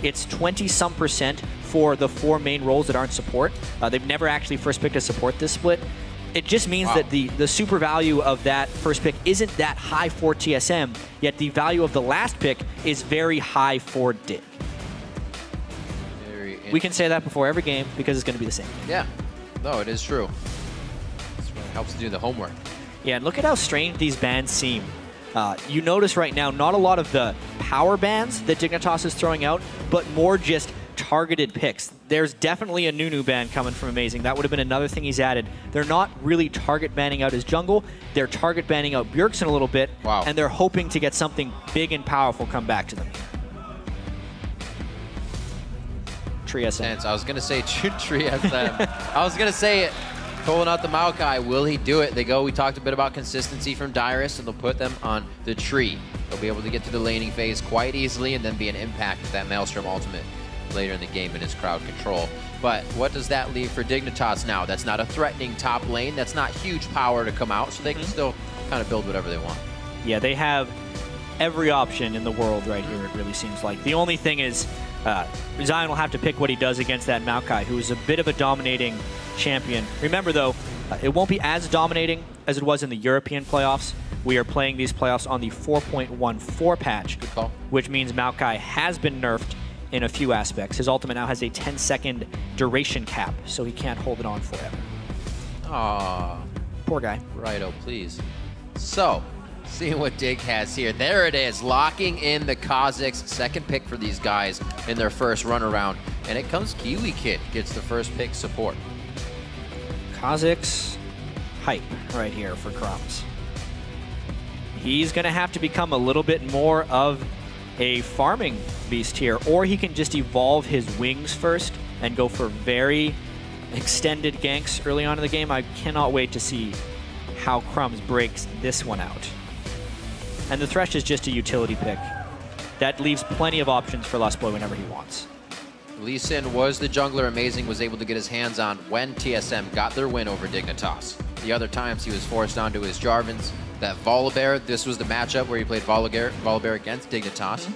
it's 20-some% for the 4 main roles that aren't support. They've never actually first picked a support this split. It just means that the super value of that first pick isn't that high for TSM, yet the value of the last pick is very high for Dig. We can say that before every game because it's going to be the same. Yeah, no, it is true. It helps to do the homework. Yeah, and look at how strange these bans seem. You notice right now, not a lot of the power bans that Dignitas is throwing out, but more just targeted picks. There's definitely a Nunu ban coming from Amazing. That would have been another thing he's added. They're not really target banning out his jungle. They're target banning out Bjergsen a little bit, and they're hoping to get something big and powerful come back to them. TSM. I was going to say TSM. I was going to say it. Pulling out the Maokai, will he do it? We talked a bit about consistency from Dyrus, and they'll put them on the tree. They'll be able to get to the laning phase quite easily and then be an impact with that Maelstrom ultimate later in the game in his crowd control. But what does that leave for Dignitas now? That's not a threatening top lane. That's not huge power to come out, so they can still kind of build whatever they want. Yeah, they have every option in the world right here, it really seems like. The only thing is Zion will have to pick what he does against that Maokai, who is a bit of a dominating champion. Remember, though, it won't be as dominating as it was in the European playoffs. We are playing these playoffs on the 4.14 patch, which means Maokai has been nerfed in a few aspects. His ultimate now has a 10-second duration cap, so he can't hold it on forever. Aww. Poor guy. Righto, please. So, seeing what Dig has here. There it is, locking in the Kha'Zix. Second pick for these guys in their first run around. And it comes Kiwi Kid, gets the first pick support. Kha'Zix hype right here for Crumbs. He's going to have to become a little bit more of a farming beast here, or he can just evolve his wings first and go for very extended ganks early on in the game. I cannot wait to see how Crumbs breaks this one out. And the Thresh is just a utility pick. That leaves plenty of options for Lustboy whenever he wants. Lee Sin was the jungler Amazing was able to get his hands on when TSM got their win over Dignitas. The other times he was forced onto his Jarvans. That Volibear, this was the matchup where he played Volibear against Dignitas.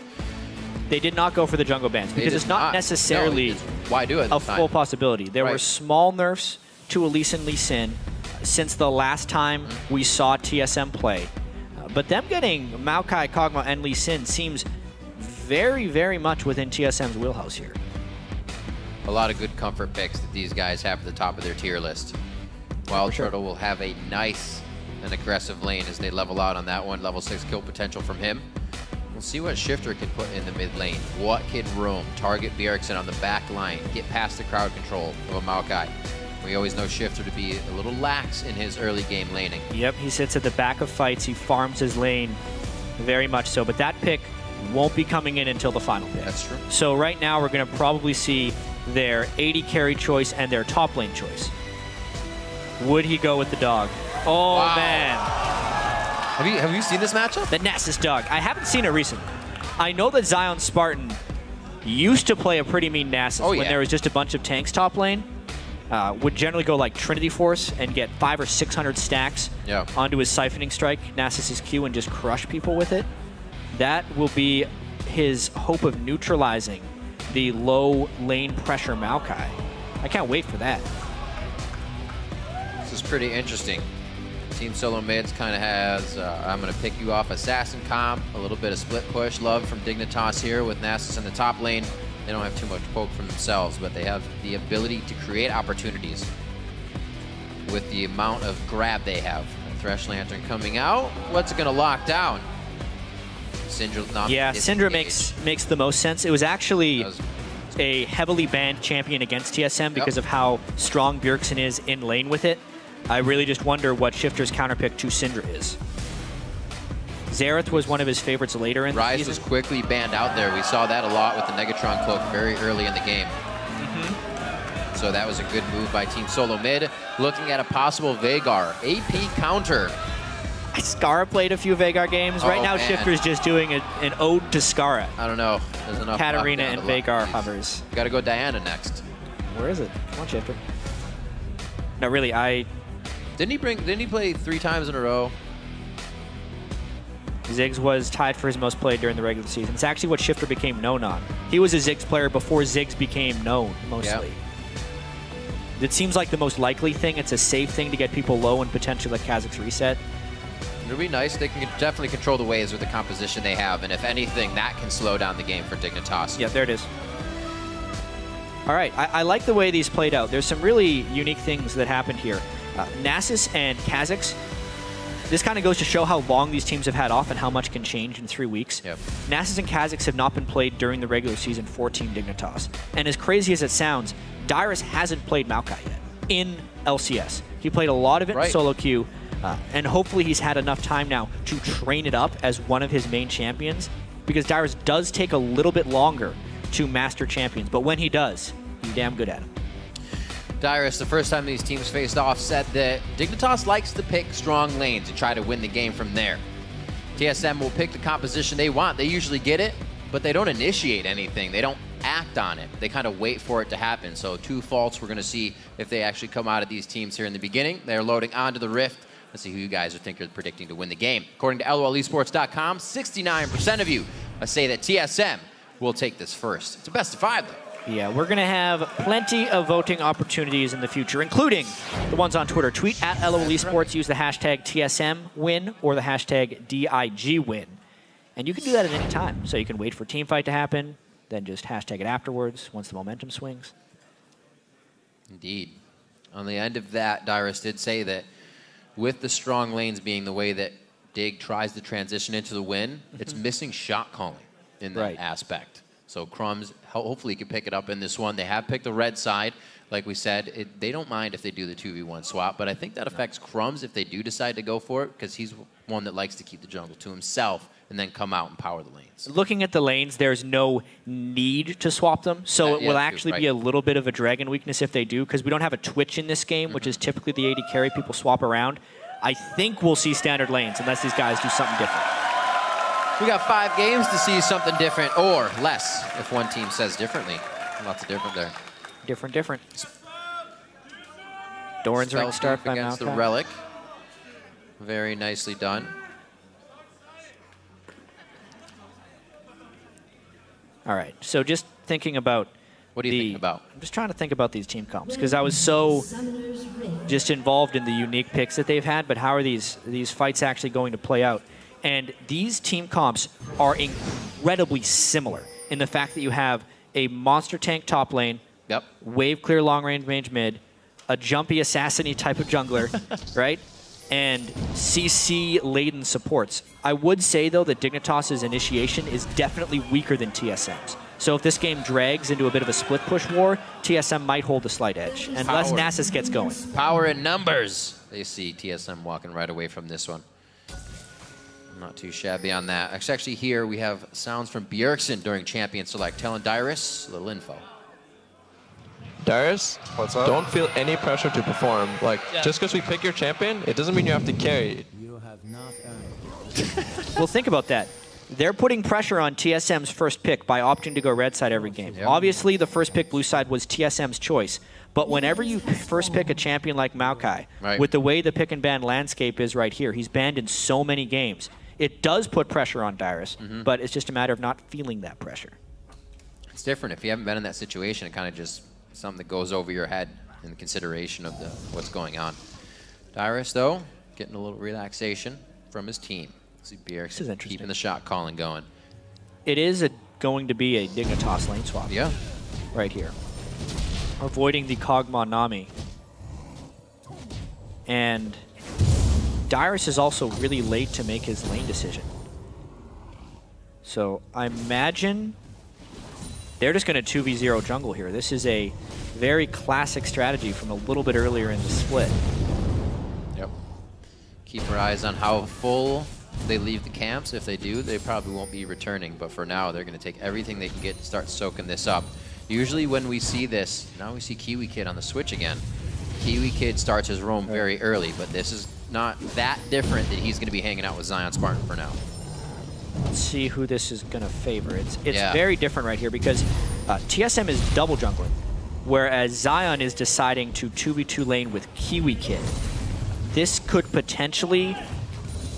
They did not go for the jungle bans because it's not necessarily why do it a full possibility. There were small nerfs to Elise and Lee Sin since the last time we saw TSM play. But them getting Maokai, Kog'Maw, and Lee Sin seems very, very much within TSM's wheelhouse here. A lot of good comfort picks that these guys have at the top of their tier list. Wild Turtle will have a nice and aggressive lane as they level out on that one. Level 6 kill potential from him. We'll see what Shifter can put in the mid lane. What can roam? Target Bjergsen on the back line. Get past the crowd control of a Maokai. We always know Shifter to be a little lax in his early game laning. Yep, he sits at the back of fights. He farms his lane very much so. But that pick won't be coming in until the final pick. That's true. So right now we're going to probably see their 80 carry choice and their top lane choice. Would he go with the dog? Oh, wow. Man. Have you seen this matchup? The Nessus dog. I haven't seen it recently. I know that Zion Spartan used to play a pretty mean Nessus when there was just a bunch of tanks top lane. Would generally go like Trinity Force and get 500 or 600 stacks onto his Siphoning Strike, Nasus's Q, and just crush people with it. That will be his hope of neutralizing the low lane pressure Maokai. I can't wait for that. This is pretty interesting. Team Solomid kind of has, I'm going to pick you off assassin comp, a little bit of split push love from Dignitas here with Nasus in the top lane. They don't have too much poke from themselves, but they have the ability to create opportunities with the amount of grab they have. Thresh Lantern coming out. What's it going to lock down? Syndra, yeah, Syndra makes the most sense. It was actually a heavily banned champion against TSM because of how strong Bjergsen is in lane with it. I really just wonder what Shifter's counterpick to Syndra is. Xerath was one of his favorites later in the season. Ryze was quickly banned out there. We saw that a lot with the Negatron cloak very early in the game. So that was a good move by Team Solomid. Looking at a possible Veigar AP counter. Skara played a few Veigar games. Right now, Shifter's just doing an ode to Skara. I don't know. There's enough. Katarina and Veigar hovers. Got to go Diana next. Where is it? Come on, Shifter. No, really, Didn't he play 3 times in a row? Ziggs was tied for his most played during the regular season. It's actually what Shifter became known on. He was a Ziggs player before Ziggs became known, mostly. Yep. It seems like the most likely thing. It's a safe thing to get people low and potentially let Kazakhs reset. It'll be nice. They can definitely control the waves with the composition they have, and if anything, that can slow down the game for Dignitas. Yeah, there it is. All right, I like the way these played out. There's some really unique things that happened here. Nasus and Kazakhs, this kind of goes to show how long these teams have had off and how much can change in 3 weeks. Yep. Nasus and Kazakhs have not been played during the regular season for Team Dignitas. And as crazy as it sounds, Dyrus hasn't played Maokai yet in LCS. He played a lot of it in solo queue, and hopefully he's had enough time now to train it up as one of his main champions, because Dyrus does take a little bit longer to master champions, but when he does, he's damn good at him. Dyrus, the first time these teams faced off, said that Dignitas likes to pick strong lanes and try to win the game from there. TSM will pick the composition they want. They usually get it, but they don't initiate anything. They don't act on it. They kind of wait for it to happen. So 2 faults. We're going to see if they actually come out of these teams here in the beginning. They're loading onto the Rift. Let's see who you guys are predicting to win the game. According to LOLesports.com, 69% of you say that TSM will take this first. It's a best of 5, though. Yeah, we're going to have plenty of voting opportunities in the future, including the ones on Twitter. Tweet at LOLesports, use the hashtag TSMWin or the hashtag DIGWin. And you can do that at any time. So you can wait for teamfight to happen, then just hashtag it afterwards once the momentum swings. Indeed. On the end of that, Dyrus did say that with the strong lanes being the way that Dig tries to transition into the win, it's missing shot calling in that aspect. So Crumbs hopefully can pick it up in this one. They have picked the red side. Like we said, they don't mind if they do the 2v1 swap, but I think that affects Crumbs if they do decide to go for it, because he's one that likes to keep the jungle to himself and then come out and power the lanes. Looking at the lanes, there's no need to swap them, so it will actually be a little bit of a dragon weakness if they do, because we don't have a Twitch in this game, which is typically the AD carry. People swap around. I think we'll see standard lanes unless these guys do something different. We got 5 games to see something different, or less, if one team says differently. Lots of different there. Different. Doran's ring start by against the Relic. Very nicely done. All right, so just thinking about what do you think about? I'm just trying to think about these team comps, because I was so just involved in the unique picks that they've had, but how are these fights actually going to play out? And these team comps are incredibly similar in the fact that you have a monster tank top lane, wave clear long range mid, a jumpy assassin-y type of jungler, right? And CC laden supports. I would say though that Dignitas' initiation is definitely weaker than TSM's. So if this game drags into a bit of a split push war, TSM might hold a slight edge, unless Nasus gets going. Power in numbers. They see TSM walking right away from this one. Not too shabby on that. Actually, here we have sounds from Bjergsen during Champion Select, telling Dyrus a little info. Dyrus, what's up? Don't feel any pressure to perform. Like, just because we pick your champion, it doesn't mean you have to carry. You have not earned. Well, think about that. They're putting pressure on TSM's first pick by opting to go red side every game. Obviously, the first pick blue side was TSM's choice. But whenever you first pick a champion like Maokai, with the way the pick and ban landscape is right here, he's banned in so many games. It does put pressure on Dyrus, but it's just a matter of not feeling that pressure. It's different. If you haven't been in that situation, it kind of just something that goes over your head in the consideration of what's going on. Dyrus, though, getting a little relaxation from his team. See Bjergsen keeping the shot calling going. It is going to be a Dignitas lane swap. Yeah. Right here. Avoiding the Kog'Maw Nami. And Dyrus is also really late to make his lane decision. So I imagine they're just going to 2v0 jungle here. This is a very classic strategy from a little bit earlier in the split. Yep. Keep our eyes on how full they leave the camps. If they do, they probably won't be returning. But for now, they're going to take everything they can get to start soaking this up. Usually when we see this, now we see Kiwi Kid on the switch again. Kiwi Kid starts his roam very early, but this is not that different that he's going to be hanging out with Zion Spartan for now. Let's see who this is going to favor. It's very different right here because TSM is double jungling, whereas Zion is deciding to 2v2 lane with Kiwi Kid. This could potentially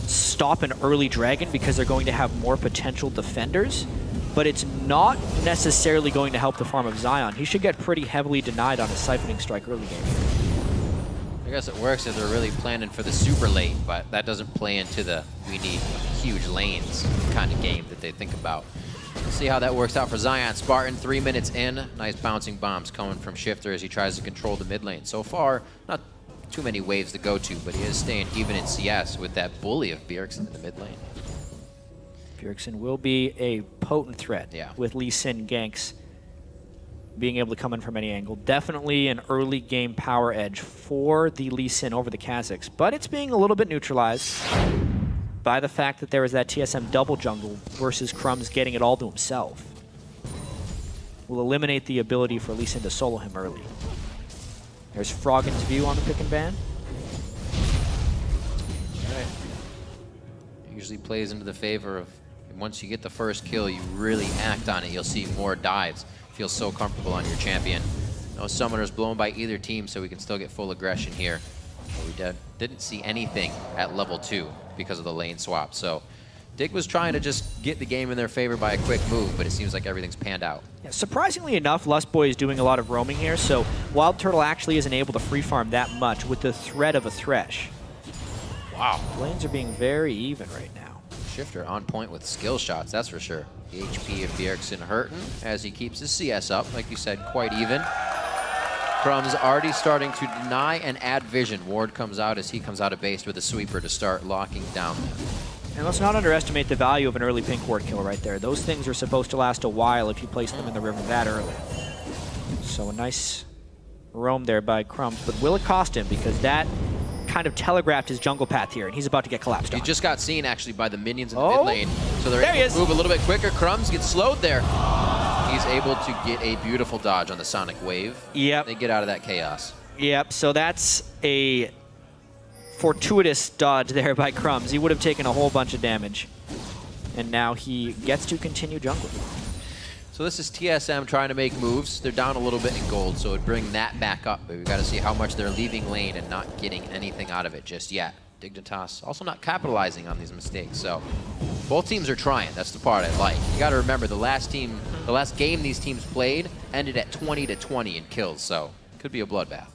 stop an early dragon because they're going to have more potential defenders. but it's not necessarily going to help the farm of Zion. He should get pretty heavily denied on his siphoning strike early game. I guess it works if they're really planning for the super late, but that doesn't play into the we need huge lanes kind of game that they think about. We'll see how that works out for Zion. Spartan 3 minutes in. Nice bouncing bombs coming from Shifter as he tries to control the mid lane. So far, not too many waves to go to, but he is staying even in CS with that bully of Bjergsen in the mid lane. Bjergsen will be a potent threat with Lee Sin ganks being able to come in from any angle. Definitely an early game power edge for the Lee Sin over the Kazakhs, but it's being a little bit neutralized by the fact that there is that TSM double jungle versus Crumbs getting it all to himself. Will eliminate the ability for Lee Sin to solo him early. There's Froggen's view on the pick and ban. Right. Usually plays into the favor of once you get the first kill, you really act on it. You'll see more dives. Feels so comfortable on your champion. No summoners blown by either team, so we can still get full aggression here. We didn't see anything at level 2 because of the lane swap. So Dig was trying to just get the game in their favor by a quick move, but it seems like everything's panned out. Yeah, surprisingly enough, Lustboy is doing a lot of roaming here, so Wild Turtle actually isn't able to free farm that much with the threat of a Thresh. Wow. Lanes are being very even right now. Shifter on point with skill shots, that's for sure. The HP of Bjergsen hurting as he keeps his CS up, like you said, quite even. Crumbs already starting to deny and add vision. Ward comes out as he comes out of base with a sweeper to start locking down. And let's not underestimate the value of an early pink ward kill right there. Those things are supposed to last a while if you place them in the river that early. So a nice roam there by Crumbs, but will it cost him? Because that kind of telegraphed his jungle path here, and he's about to get collapsed on. He just got seen actually by the minions in the mid lane, so they're able to move a little bit quicker. Crumbs gets slowed there. He's able to get a beautiful dodge on the Sonic Wave. Yep. They get out of that chaos. Yep, so that's a fortuitous dodge there by Crumbs. He would have taken a whole bunch of damage, and now he gets to continue jungling. So this is TSM trying to make moves. They're down a little bit in gold, so it would bring that back up. But we've got to see how much they're leaving lane and not getting anything out of it just yet. Dignitas also not capitalizing on these mistakes. So both teams are trying. That's the part I like. You got to remember the last game these teams played ended at 20-20 in kills. So it could be a bloodbath.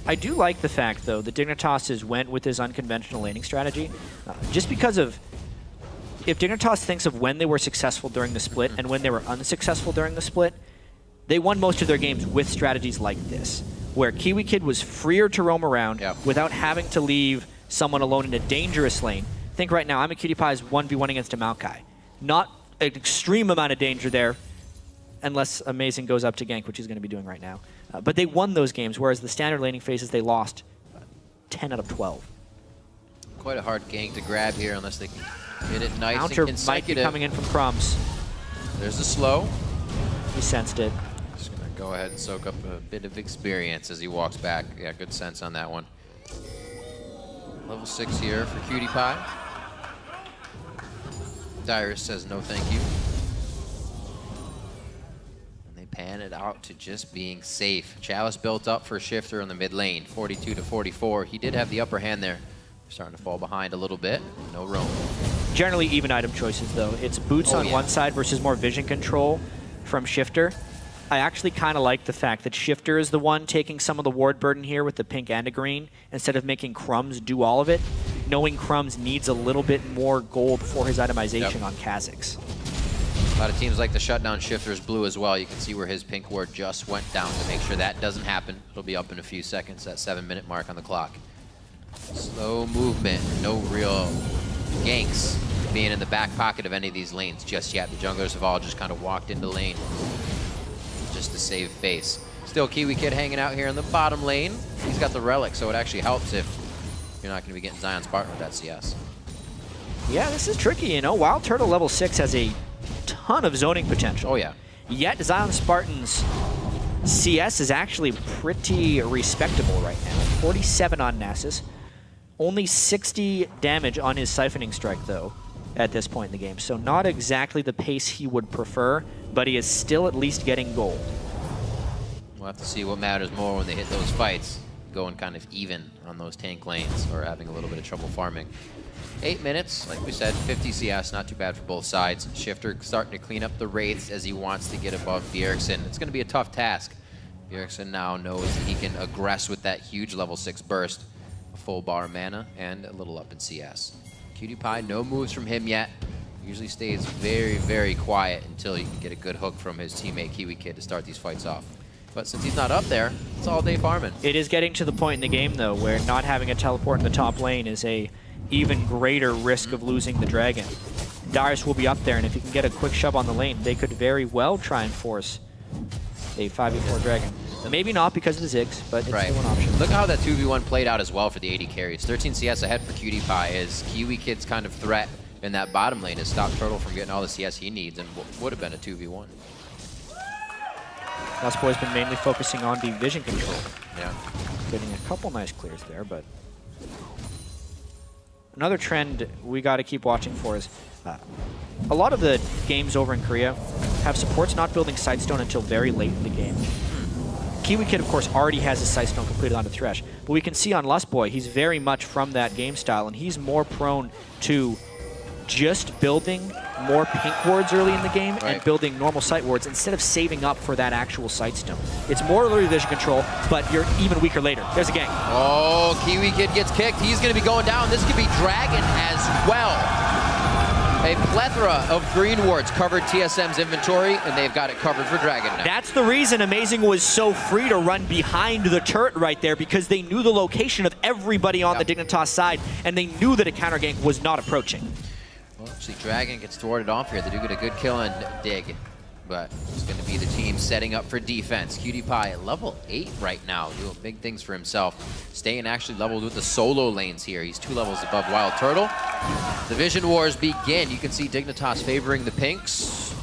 I do like the fact, though, that Dignitas went with his unconventional laning strategy, just because of if Dignitas thinks of when they were successful during the split and when they were unsuccessful during the split, they won most of their games with strategies like this, where Kiwi Kid was freer to roam around without having to leave someone alone in a dangerous lane. Think right now, I'm a Cutie Pie's 1v1 against a Maokai. Not an extreme amount of danger there, unless Amazing goes up to gank, which he's going to be doing right now. But they won those games, whereas the standard laning phases, they lost 10 out of 12. Quite a hard gank to grab here unless they can get it nice Counter and consecutive. might be coming in from Crumbs. There's the slow. He sensed it. Just going to go ahead and soak up a bit of experience as he walks back. Yeah, good sense on that one. Level 6 here for Cutie Pie. Dyrus says no thank you. And they pan it out to just being safe. Chalice built up for Shifter in the mid lane, 42-44. He did have the upper hand there. Starting to fall behind a little bit. No roam. Generally even item choices, though. It's boots on one side versus more vision control from Shifter. I actually kind of like the fact that Shifter is the one taking some of the ward burden here with the pink and a green, instead of making Crumbs do all of it, knowing Crumbs needs a little bit more gold for his itemization on Kazakhs. A lot of teams like to shut down Shifter's blue as well. You can see where his pink ward just went down to make sure that doesn't happen. It'll be up in a few seconds, that 7-minute mark on the clock. Slow movement, no real ganks being in the back pocket of any of these lanes just yet. The junglers have all just kind of walked into lane just to save face. Still Kiwi Kid hanging out here in the bottom lane. He's got the relic, so it actually helps if you're not going to be getting Zion's partner with that CS. Yeah, this is tricky, you know. Wild Turtle level 6 has a ton of zoning potential. Oh, yeah. Yet Zion Spartan's CS is actually pretty respectable right now. 47 on Nasus. Only 60 damage on his siphoning strike, though, at this point in the game. So not exactly the pace he would prefer, but he is still at least getting gold. We'll have to see what matters more when they hit those fights. Going kind of even on those tank lanes or having a little bit of trouble farming. 8 minutes, like we said, 50 CS, not too bad for both sides. Shifter starting to clean up the Wraiths as he wants to get above Bjergsen. It's going to be a tough task. Bjergsen now knows that he can aggress with that huge level 6 burst, a full bar of mana, and a little up in CS. Cutie Pie, no moves from him yet. Usually stays very, very quiet until you can get a good hook from his teammate Kiwi Kid to start these fights off. But since he's not up there, it's all day farming. It is getting to the point in the game, though, where not having a teleport in the top lane is a even greater risk of losing the dragon. Darius will be up there, and if he can get a quick shove on the lane, they could very well try and force a 5v4 dragon. Maybe not because of the Ziggs, but it's still an option. Look how that 2v1 played out as well for the AD carries. 13 CS ahead for Cutie Pie as Kiwi Kid's kind of threat in that bottom lane has stopped Turtle from getting all the CS he needs and would have been a 2v1. Lustboy's been mainly focusing on the vision control. Yeah. Getting a couple nice clears there, but another trend we got to keep watching for is a lot of the games over in Korea have supports not building Sightstone until very late in the game. Kiwi Kid, of course, already has his Sightstone completed onto Thresh, but we can see on Lustboy, he's very much from that game style, and he's more prone to just building more pink wards early in the game and building normal sight wards instead of saving up for that actual Sightstone. It's more early vision control, but you're even weaker later. There's a gank. Oh, Kiwi Kid gets kicked. He's going to be going down. This could be Dragon as well. A plethora of green wards covered TSM's inventory, and they've got it covered for Dragon now. That's the reason Amazing was so free to run behind the turret right there, because they knew the location of everybody on the Dignitas side, and they knew that a counter gank was not approaching. Well, actually, Dragon gets thwarted off here. They do get a good kill on Dig, but it's going to be the team setting up for defense. Cutie Pie at level 8 right now, doing big things for himself. Staying actually leveled with the solo lanes here. He's 2 levels above Wild Turtle. The Vision Wars begin. You can see Dignitas favoring the pinks.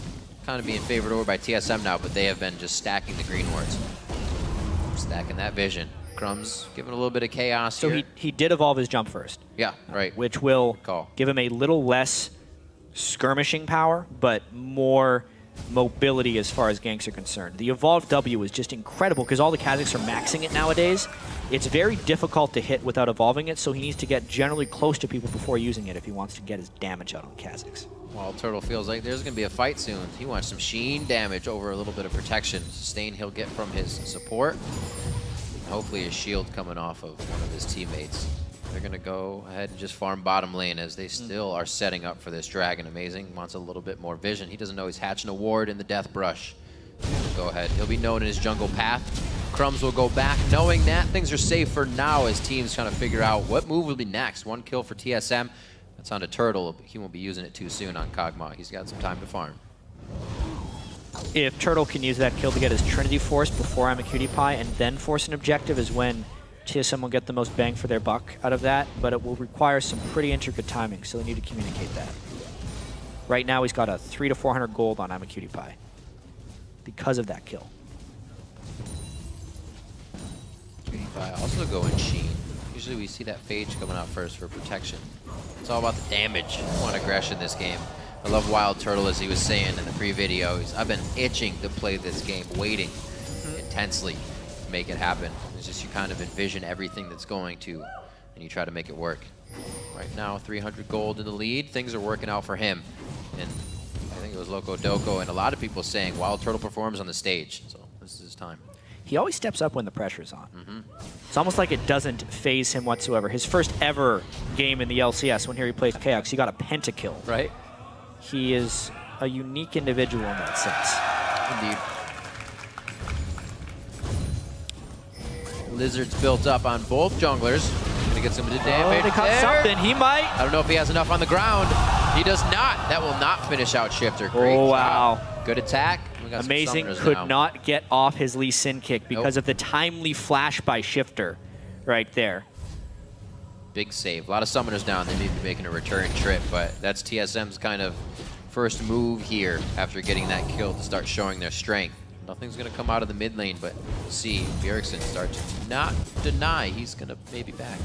Kind of being favored over by TSM now, but they have been just stacking the green wards. Stacking that vision. Crumbs giving a little bit of chaos here. So he did evolve his jump first. Yeah, right. Which will give him a little less skirmishing power, but more mobility as far as ganks are concerned. The evolved W is just incredible because all the Kazakhs are maxing it nowadays. It's very difficult to hit without evolving it, so he needs to get generally close to people before using it if he wants to get his damage out on Kazakhs. Wild Turtle feels like there's going to be a fight soon. He wants some sheen damage over a little bit of protection. Sustain he'll get from his support. Hopefully a shield coming off of one of his teammates. They're going to go ahead and just farm bottom lane as they still are setting up for this Dragon. Amazing wants a little bit more vision. He doesn't know he's hatching a ward in the Death Brush. Go ahead. He'll be known in his jungle path. Crumbs will go back knowing that things are safe for now as teams kind of figure out what move will be next. 1 kill for TSM. That's on a Turtle, but he won't be using it too soon on Kog'Maw. He's got some time to farm. If Turtle can use that kill to get his Trinity Force before I'm a Cutie Pie and then force an objective is when TSM will get the most bang for their buck out of that, but it will require some pretty intricate timing, so they need to communicate that. Right now he's got a 300 to 400 gold on I'm a Cutie Pie because of that kill. Cutie Pie also going Sheen. Usually we see that Phage coming out first for protection. It's all about the damage. I want aggression this game. I love Wild Turtle, as he was saying in the pre-video. I've been itching to play this game, waiting intensely to make it happen. It's just you kind of envision everything that's going to, and you try to make it work. Right now, 300 gold in the lead. Things are working out for him. And I think it was Loco Doco and a lot of people saying Wild Turtle performs on the stage. So this is his time. He always steps up when the pressure's on. It's almost like it doesn't phase him whatsoever. His first ever game in the LCS, when here he plays Chaos, he got a pentakill. Right. He is a unique individual in that sense. Indeed. Lizard's built up on both junglers. Gonna get some damage. They caught something. He might. I don't know if he has enough on the ground. He does not. That will not finish out Shifter. Great wow. job. Good attack. We got Amazing some could now. not get off his Lee Sin kick because of the timely flash by Shifter right there. Big save. A lot of summoners down. They may be making a return trip, but that's TSM's kind of first move here after getting that kill to start showing their strength. Nothing's going to come out of the mid lane, but see Bjergsen start to not deny he's going to maybe back.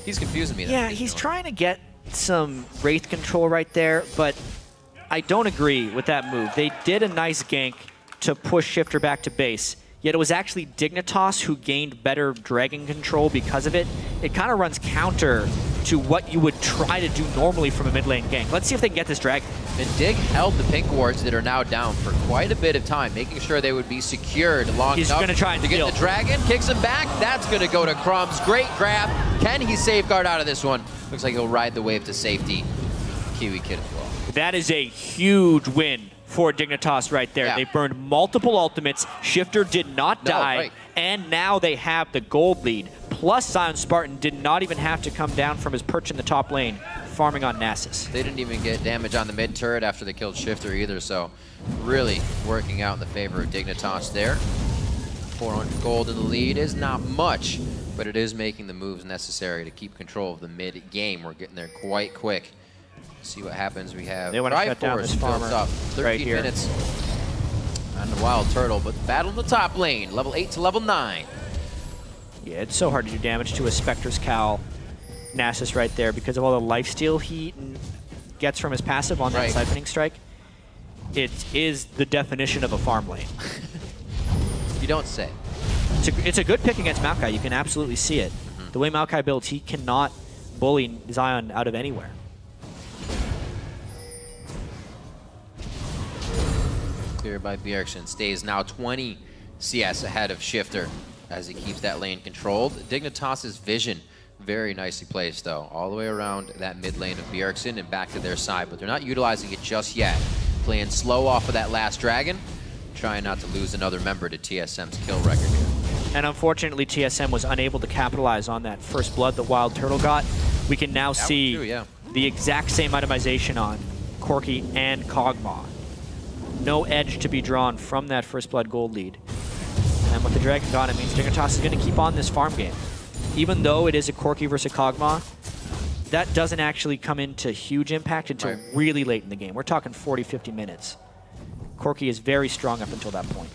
He's confusing me. Yeah, he's trying to get some Wraith control right there, but I don't agree with that move. They did a nice gank to push Shifter back to base, yet it was actually Dignitas who gained better Dragon control because of it. It kind of runs counter to what you would try to do normally from a mid lane gank. Let's see if they can get this dragon. And Dig held the pink wards that are now down for quite a bit of time, making sure they would be secured long He's enough gonna try and to get the dragon. Kicks him back. That's going to go to Crumbs. Great grab. Can he safeguard out of this one? Looks like he'll ride the wave to safety. Kiwi Kid as well. That is a huge win for Dignitas right there. Yeah. They burned multiple ultimates. Shifter did not die, right. and now they have the gold lead. Plus, Zion Spartan did not even have to come down from his perch in the top lane, farming on Nasus. They didn't even get damage on the mid turret after they killed Shifter either, so really working out in the favor of Dignitas there. 400 gold in the lead is not much, but it is making the moves necessary to keep control of the mid game. We're getting there quite quick. See what happens. We have They want to shut down this farmer up. 13 right here. minutes on the Wild Turtle, but battle in the top lane, level 8 to level 9. Yeah, it's so hard to do damage to a Spectre's Cowl Nasus right there because of all the lifesteal he gets from his passive on that Siphoning Strike. It is the definition of a farm lane. You don't say. It's a good pick against Maokai. You can absolutely see it. The way Maokai builds, he cannot bully Zion out of anywhere. Cleared by Bjergsen. Stays now 20 CS ahead of Shifter as he keeps that lane controlled. Dignitas' vision very nicely placed, though, all the way around that mid lane of Bjergsen and back to their side, but they're not utilizing it just yet. Playing slow off of that last dragon, trying not to lose another member to TSM's kill record here. And unfortunately, TSM was unable to capitalize on that first blood the Wild Turtle got. We can now see the exact same itemization on Corki and Kog'Maw. No edge to be drawn from that first blood gold lead. And with the Dragon gone, it means Dignitas is going to keep on this farm game. Even though it is a Corki versus Kog'Maw, that doesn't actually come into huge impact until really late in the game. We're talking 40, 50 minutes. Corki is very strong up until that point.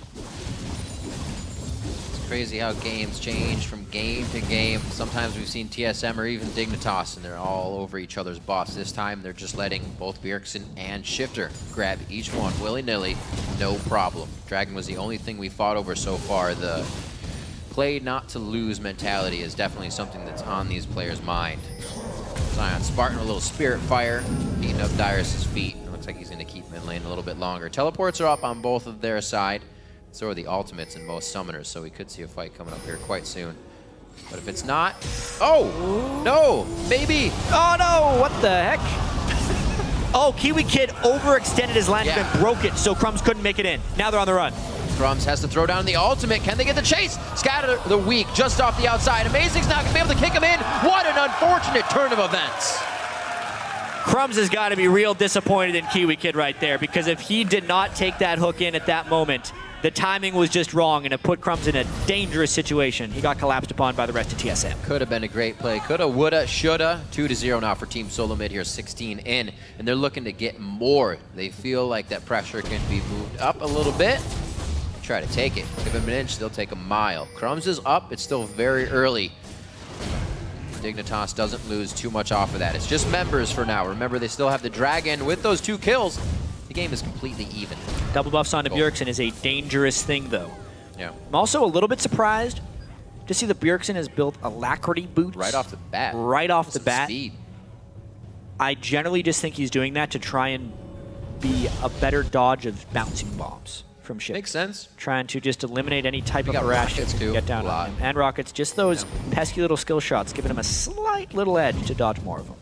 It's crazy how games change from game to game. Sometimes we've seen TSM or even Dignitas, and they're all over each other's butts. This time, they're just letting both Bjergsen and Shifter grab each one willy-nilly, no problem. Dragon was the only thing we fought over so far. The play not to lose mentality is definitely something that's on these players' mind. Zion Spartan, a little Spirit Fire, beating up Dyrus' feet. It looks like he's going to keep mid lane a little bit longer. Teleports are up on both of their side. So are the ultimates in most summoners, so we could see a fight coming up here quite soon. But if it's not... Oh! No! Maybe! Oh no! What the heck? Oh, Kiwi Kid overextended his landing and broke it, so Crumbs couldn't make it in. Now they're on the run. Crumbs has to throw down the ultimate. Can they get the chase? Scatter the weak just off the outside. Amazing's not going to be able to kick him in. What an unfortunate turn of events. Crumbs has got to be real disappointed in Kiwi Kid right there, because if he did not take that hook in at that moment, the timing was just wrong, and it put Crumbs in a dangerous situation. He got collapsed upon by the rest of TSM. Could have been a great play. Coulda, woulda, shoulda. 2-0 now for Team Solomid here, 16 in, and they're looking to get more. They feel like that pressure can be moved up a little bit. Try to take it. Give them an inch, they'll take a mile. Crumbs is up. It's still very early. Dignitas doesn't lose too much off of that. It's just members for now. Remember, they still have the dragon. With those 2 kills, the game is completely even. Double buffs onto Bjergsen is a dangerous thing, though. Yeah. I'm also a little bit surprised to see that Bjergsen has built Alacrity boots. Right off the bat. Right off the bat. Speed. I generally just think he's doing that to try and be a better dodge of bouncing bombs from Shifter. Makes sense. Trying to just eliminate any type of harass that can get down on him. And rockets, just those pesky little skill shots, giving him a slight little edge to dodge more of them.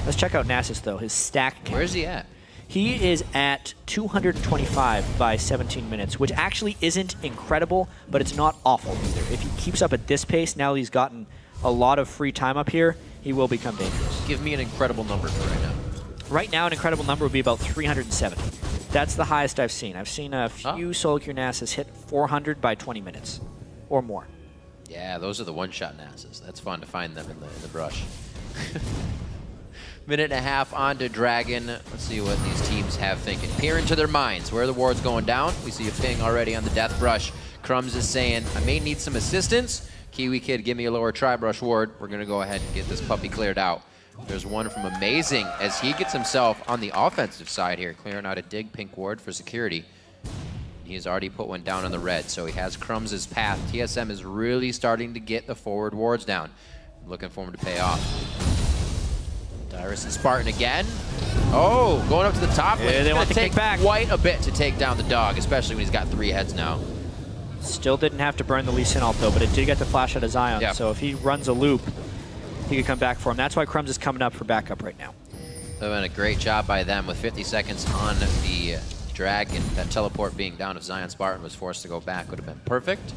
Let's check out Nasus, though, his stack count. Where's he at? He is at 225 by 17 minutes, which actually isn't incredible, but it's not awful either. If he keeps up at this pace, now he's gotten a lot of free time up here, he will become dangerous. Give me an incredible number for right now. Right now, an incredible number would be about 370. That's the highest I've seen. I've seen a few solo queue Nasus hit 400 by 20 minutes or more. Yeah, those are the one-shot Nasus. That's fun to find them in the brush. Minute and a half on to Dragon. Let's see what these teams have thinking. Peer into their minds. Where are the wards going down? We see a ping already on the Death Brush. Crumbs is saying, I may need some assistance. Kiwi Kid, give me a lower Tri-Brush ward. We're going to go ahead and get this puppy cleared out. There's one from Amazing as he gets himself on the offensive side here, clearing out a dig pink ward for security. He's already put one down on the red, so he has Crumbs' path. TSM is really starting to get the forward wards down. Looking for him to pay off. Dyrus and Spartan again. Oh, going up to the top lane. Yeah, they want to take kick back. Quite a bit to take down the dog, especially when he's got 3 heads now. Still didn't have to burn the Lee Sin ult though, but it did get the flash out of Zion. Yep. So if he runs a loop, he could come back for him. That's why Crumbs is coming up for backup right now. They've done a great job by them with 50 seconds on the Dragon. That teleport being down if Zion Spartan was forced to go back would have been perfect.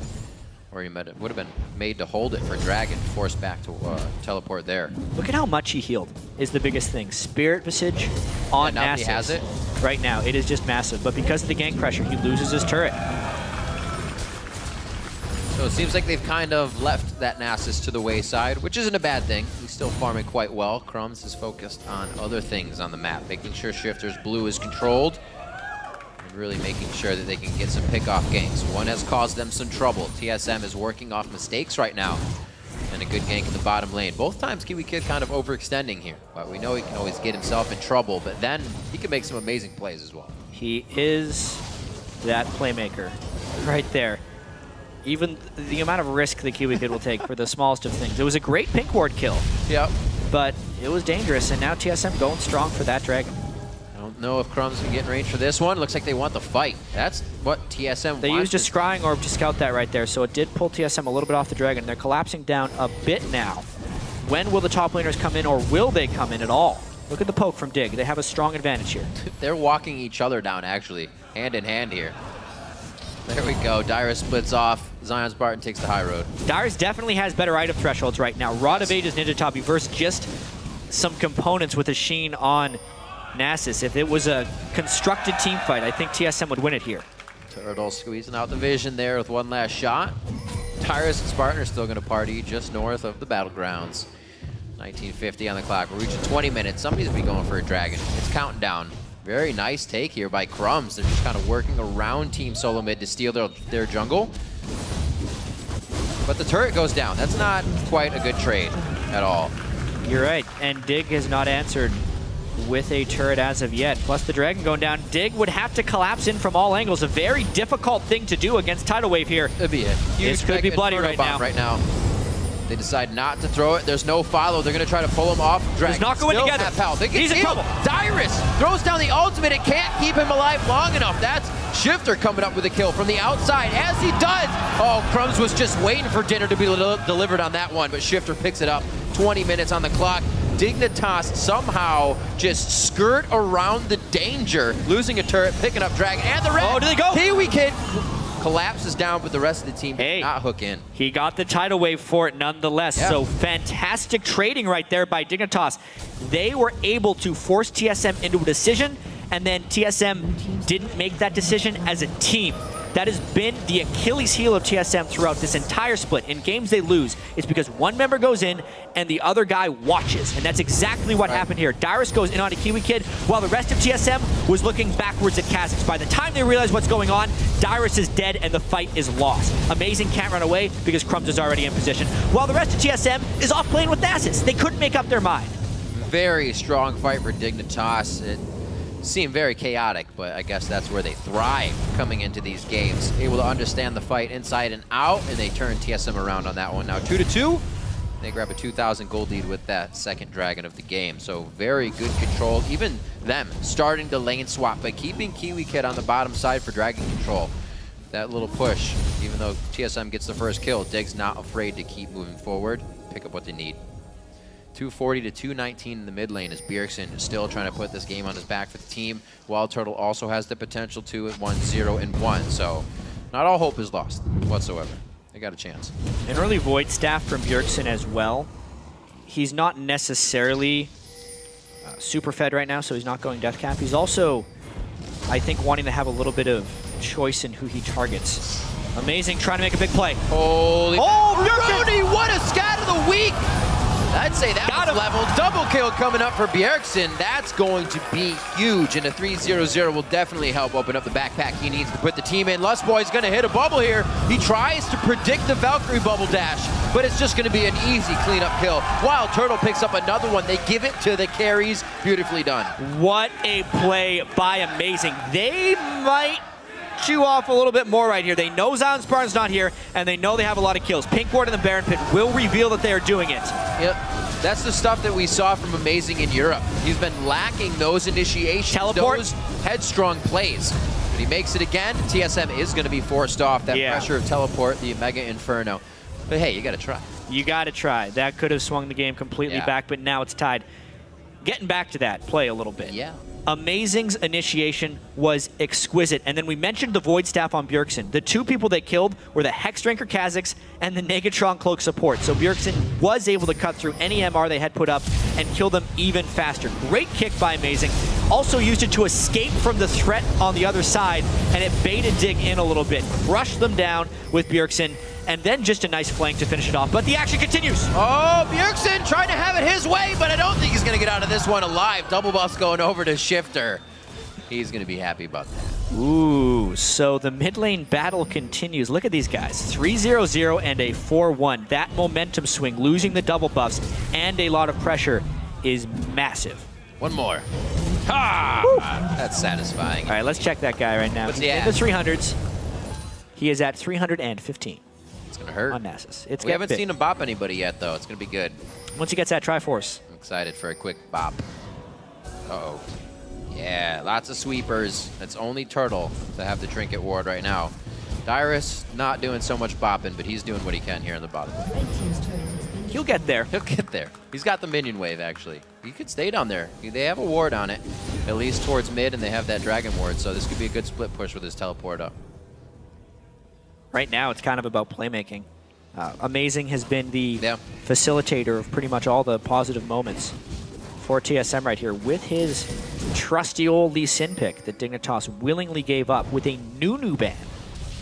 Or he would have been made to hold it for Dragon, forced back to teleport there. Look at how much he healed is the biggest thing. Spirit Visage on now that he Nasus. has it. Right now, it is just massive. But because of the gank pressure, he loses his turret. So it seems like they've kind of left that Nasus to the wayside, which isn't a bad thing. He's still farming quite well. Crumbs is focused on other things on the map, making sure Shifter's blue is controlled, and really making sure that they can get some pick-off ganks. One has caused them some trouble. TSM is working off mistakes right now, and a good gank in the bottom lane. Both times Kiwi Kid kind of overextending here, but we know he can always get himself in trouble, but then he can make some amazing plays as well. He is that playmaker right there. Even the amount of risk the Kiwi Kid will take for the smallest of things. It was a great pink ward kill. Yep. But it was dangerous, and now TSM going strong for that Dragon. I don't know if Crumbs can get in range for this one. Looks like they want the fight. That's what TSM They wants. used a scrying orb to scout that right there, so it did pull TSM a little bit off the Dragon. They're collapsing down a bit now. When will the top laners come in, or will they come in at all? Look at the poke from Dig. They have a strong advantage here. They're walking each other down, actually, hand in hand here. There we go. Dyrus splits off. Zion Spartan takes the high road. Dyrus definitely has better item thresholds right now. Rod of Ages Ninja Tabi versus just some components with a Sheen on Nasus. If it was a constructed team fight, I think TSM would win it here. Turtle squeezing out the vision there with one last shot. Dyrus and Spartan are still going to party just north of the battlegrounds. 1950 on the clock. We're reaching 20 minutes. Somebody's going to be going for a Dragon. It's counting down. Very nice take here by Crumbs. They're just kind of working around Team Solomid to steal their jungle. But the turret goes down. That's not quite a good trade at all. You're right, and Dig has not answered with a turret as of yet. Plus the Dragon going down. Dig would have to collapse in from all angles. A very difficult thing to do against Tidal Wave here. It'd be it. This could be bloody right now. They decide not to throw it. There's no follow. They're going to try to pull him off. Dragon He's not going still together. half health. He's in trouble. Dyrus throws down the ultimate. It can't keep him alive long enough. That's Shifter coming up with a kill from the outside. As he does, oh, Crumbs was just waiting for dinner to be delivered on that one, but Shifter picks it up. 20 minutes on the clock. Dignitas somehow just skirt around the danger, losing a turret, picking up Dragon, and the red. Oh, do they go? Kiwi Kid collapses down, but the rest of the team Hey, did not hook in. He got the tidal wave for it nonetheless. Yeah. So fantastic trading right there by Dignitas. They were able to force TSM into a decision, and then TSM didn't make that decision as a team. That has been the Achilles heel of TSM throughout this entire split. In games they lose, it's because one member goes in and the other guy watches. And that's exactly what happened here. Dyrus goes in on a Kiwi Kid while the rest of TSM was looking backwards at Kha'Zix. By the time they realize what's going on, Dyrus is dead and the fight is lost. Amazing can't run away because Crumbs is already in position, while the rest of TSM is off playing with Nasus. They couldn't make up their mind. Very strong fight for Dignitas. It seemed very chaotic, but I guess that's where they thrive coming into these games. Able to understand the fight inside and out, and they turn TSM around on that one. Now 2-2. They grab a 2,000 gold lead with that second Dragon of the game. So very good control. Even them starting to lane swap, but keeping Kiwi Kid on the bottom side for Dragon control. That little push, even though TSM gets the first kill, Dig's not afraid to keep moving forward, pick up what they need. 240 to 219 in the mid lane as Bjergsen is still trying to put this game on his back for the team. Wild Turtle also has the potential to at 1-0-1, so not all hope is lost whatsoever. They got a chance. An early Void Staff from Bjergsen as well. He's not necessarily super fed right now, so he's not going death cap. He's also, I think, wanting to have a little bit of choice in who he targets. Amazing, trying to make a big play. Holy Bjergsen! What a scat of the week! I'd say that was level. Double kill coming up for Bjergsen. That's going to be huge, and a 3-0-0 will definitely help open up the backpack he needs to put the team in. Lustboy's going to hit a bubble here. He tries to predict the Valkyrie bubble dash, but it's just going to be an easy cleanup kill. Wild Turtle picks up another one. They give it to the carries. Beautifully done. What a play by Amazing. They might chew off a little bit more right here. They know Zion Spartan's not here, and they know they have a lot of kills. Pink Ward in the Baron Pit will reveal that they are doing it. Yep. That's the stuff that we saw from Amazing in Europe. He's been lacking those initiations, Teleport. those headstrong plays. But he makes it again. TSM is going to be forced off that pressure of teleport, the Mega Inferno. But hey, you got to try. You got to try. That could have swung the game completely back, but now it's tied. Getting back to that play a little bit. Yeah. Amazing's initiation was exquisite. And then we mentioned the Void Staff on Bjergsen. The two people they killed were the Hexdrinker Kha'Zix and the Negatron Cloak support. So Bjergsen was able to cut through any MR they had put up and kill them even faster. Great kick by Amazing. Also used it to escape from the threat on the other side, and it baited Dig in a little bit. Crushed them down with Bjergsen, and then just a nice flank to finish it off. But the action continues. Oh, Bjergsen trying to have it his way, but I don't think he's going to get out of this one alive. Double buffs going over to Shifter. He's going to be happy about that. Ooh, so the mid lane battle continues. Look at these guys, 3-0-0 and a 4-1. That momentum swing, losing the double buffs and a lot of pressure is massive. One more. Ha! That's satisfying. All right, let's check that guy right now. What's he in at? the 300s. He is at 315. It's going to hurt. On Nasus. We haven't seen him bop anybody yet, though. It's going to be good. Once he gets that Triforce. I'm excited for a quick bop. Uh-oh. Yeah, lots of sweepers. It's only Turtle to have the Trinket Ward right now. Dyrus not doing so much bopping, but he's doing what he can here in the bottom. He'll get there. He'll get there. He's got the minion wave, actually. He could stay down there. They have a ward on it, at least towards mid, and they have that Dragon Ward, so this could be a good split push with his teleport up. Right now, it's kind of about playmaking. Amazing has been the facilitator of pretty much all the positive moments for TSM right here with his trusty old Lee Sin pick that Dignitas willingly gave up with a Nunu ban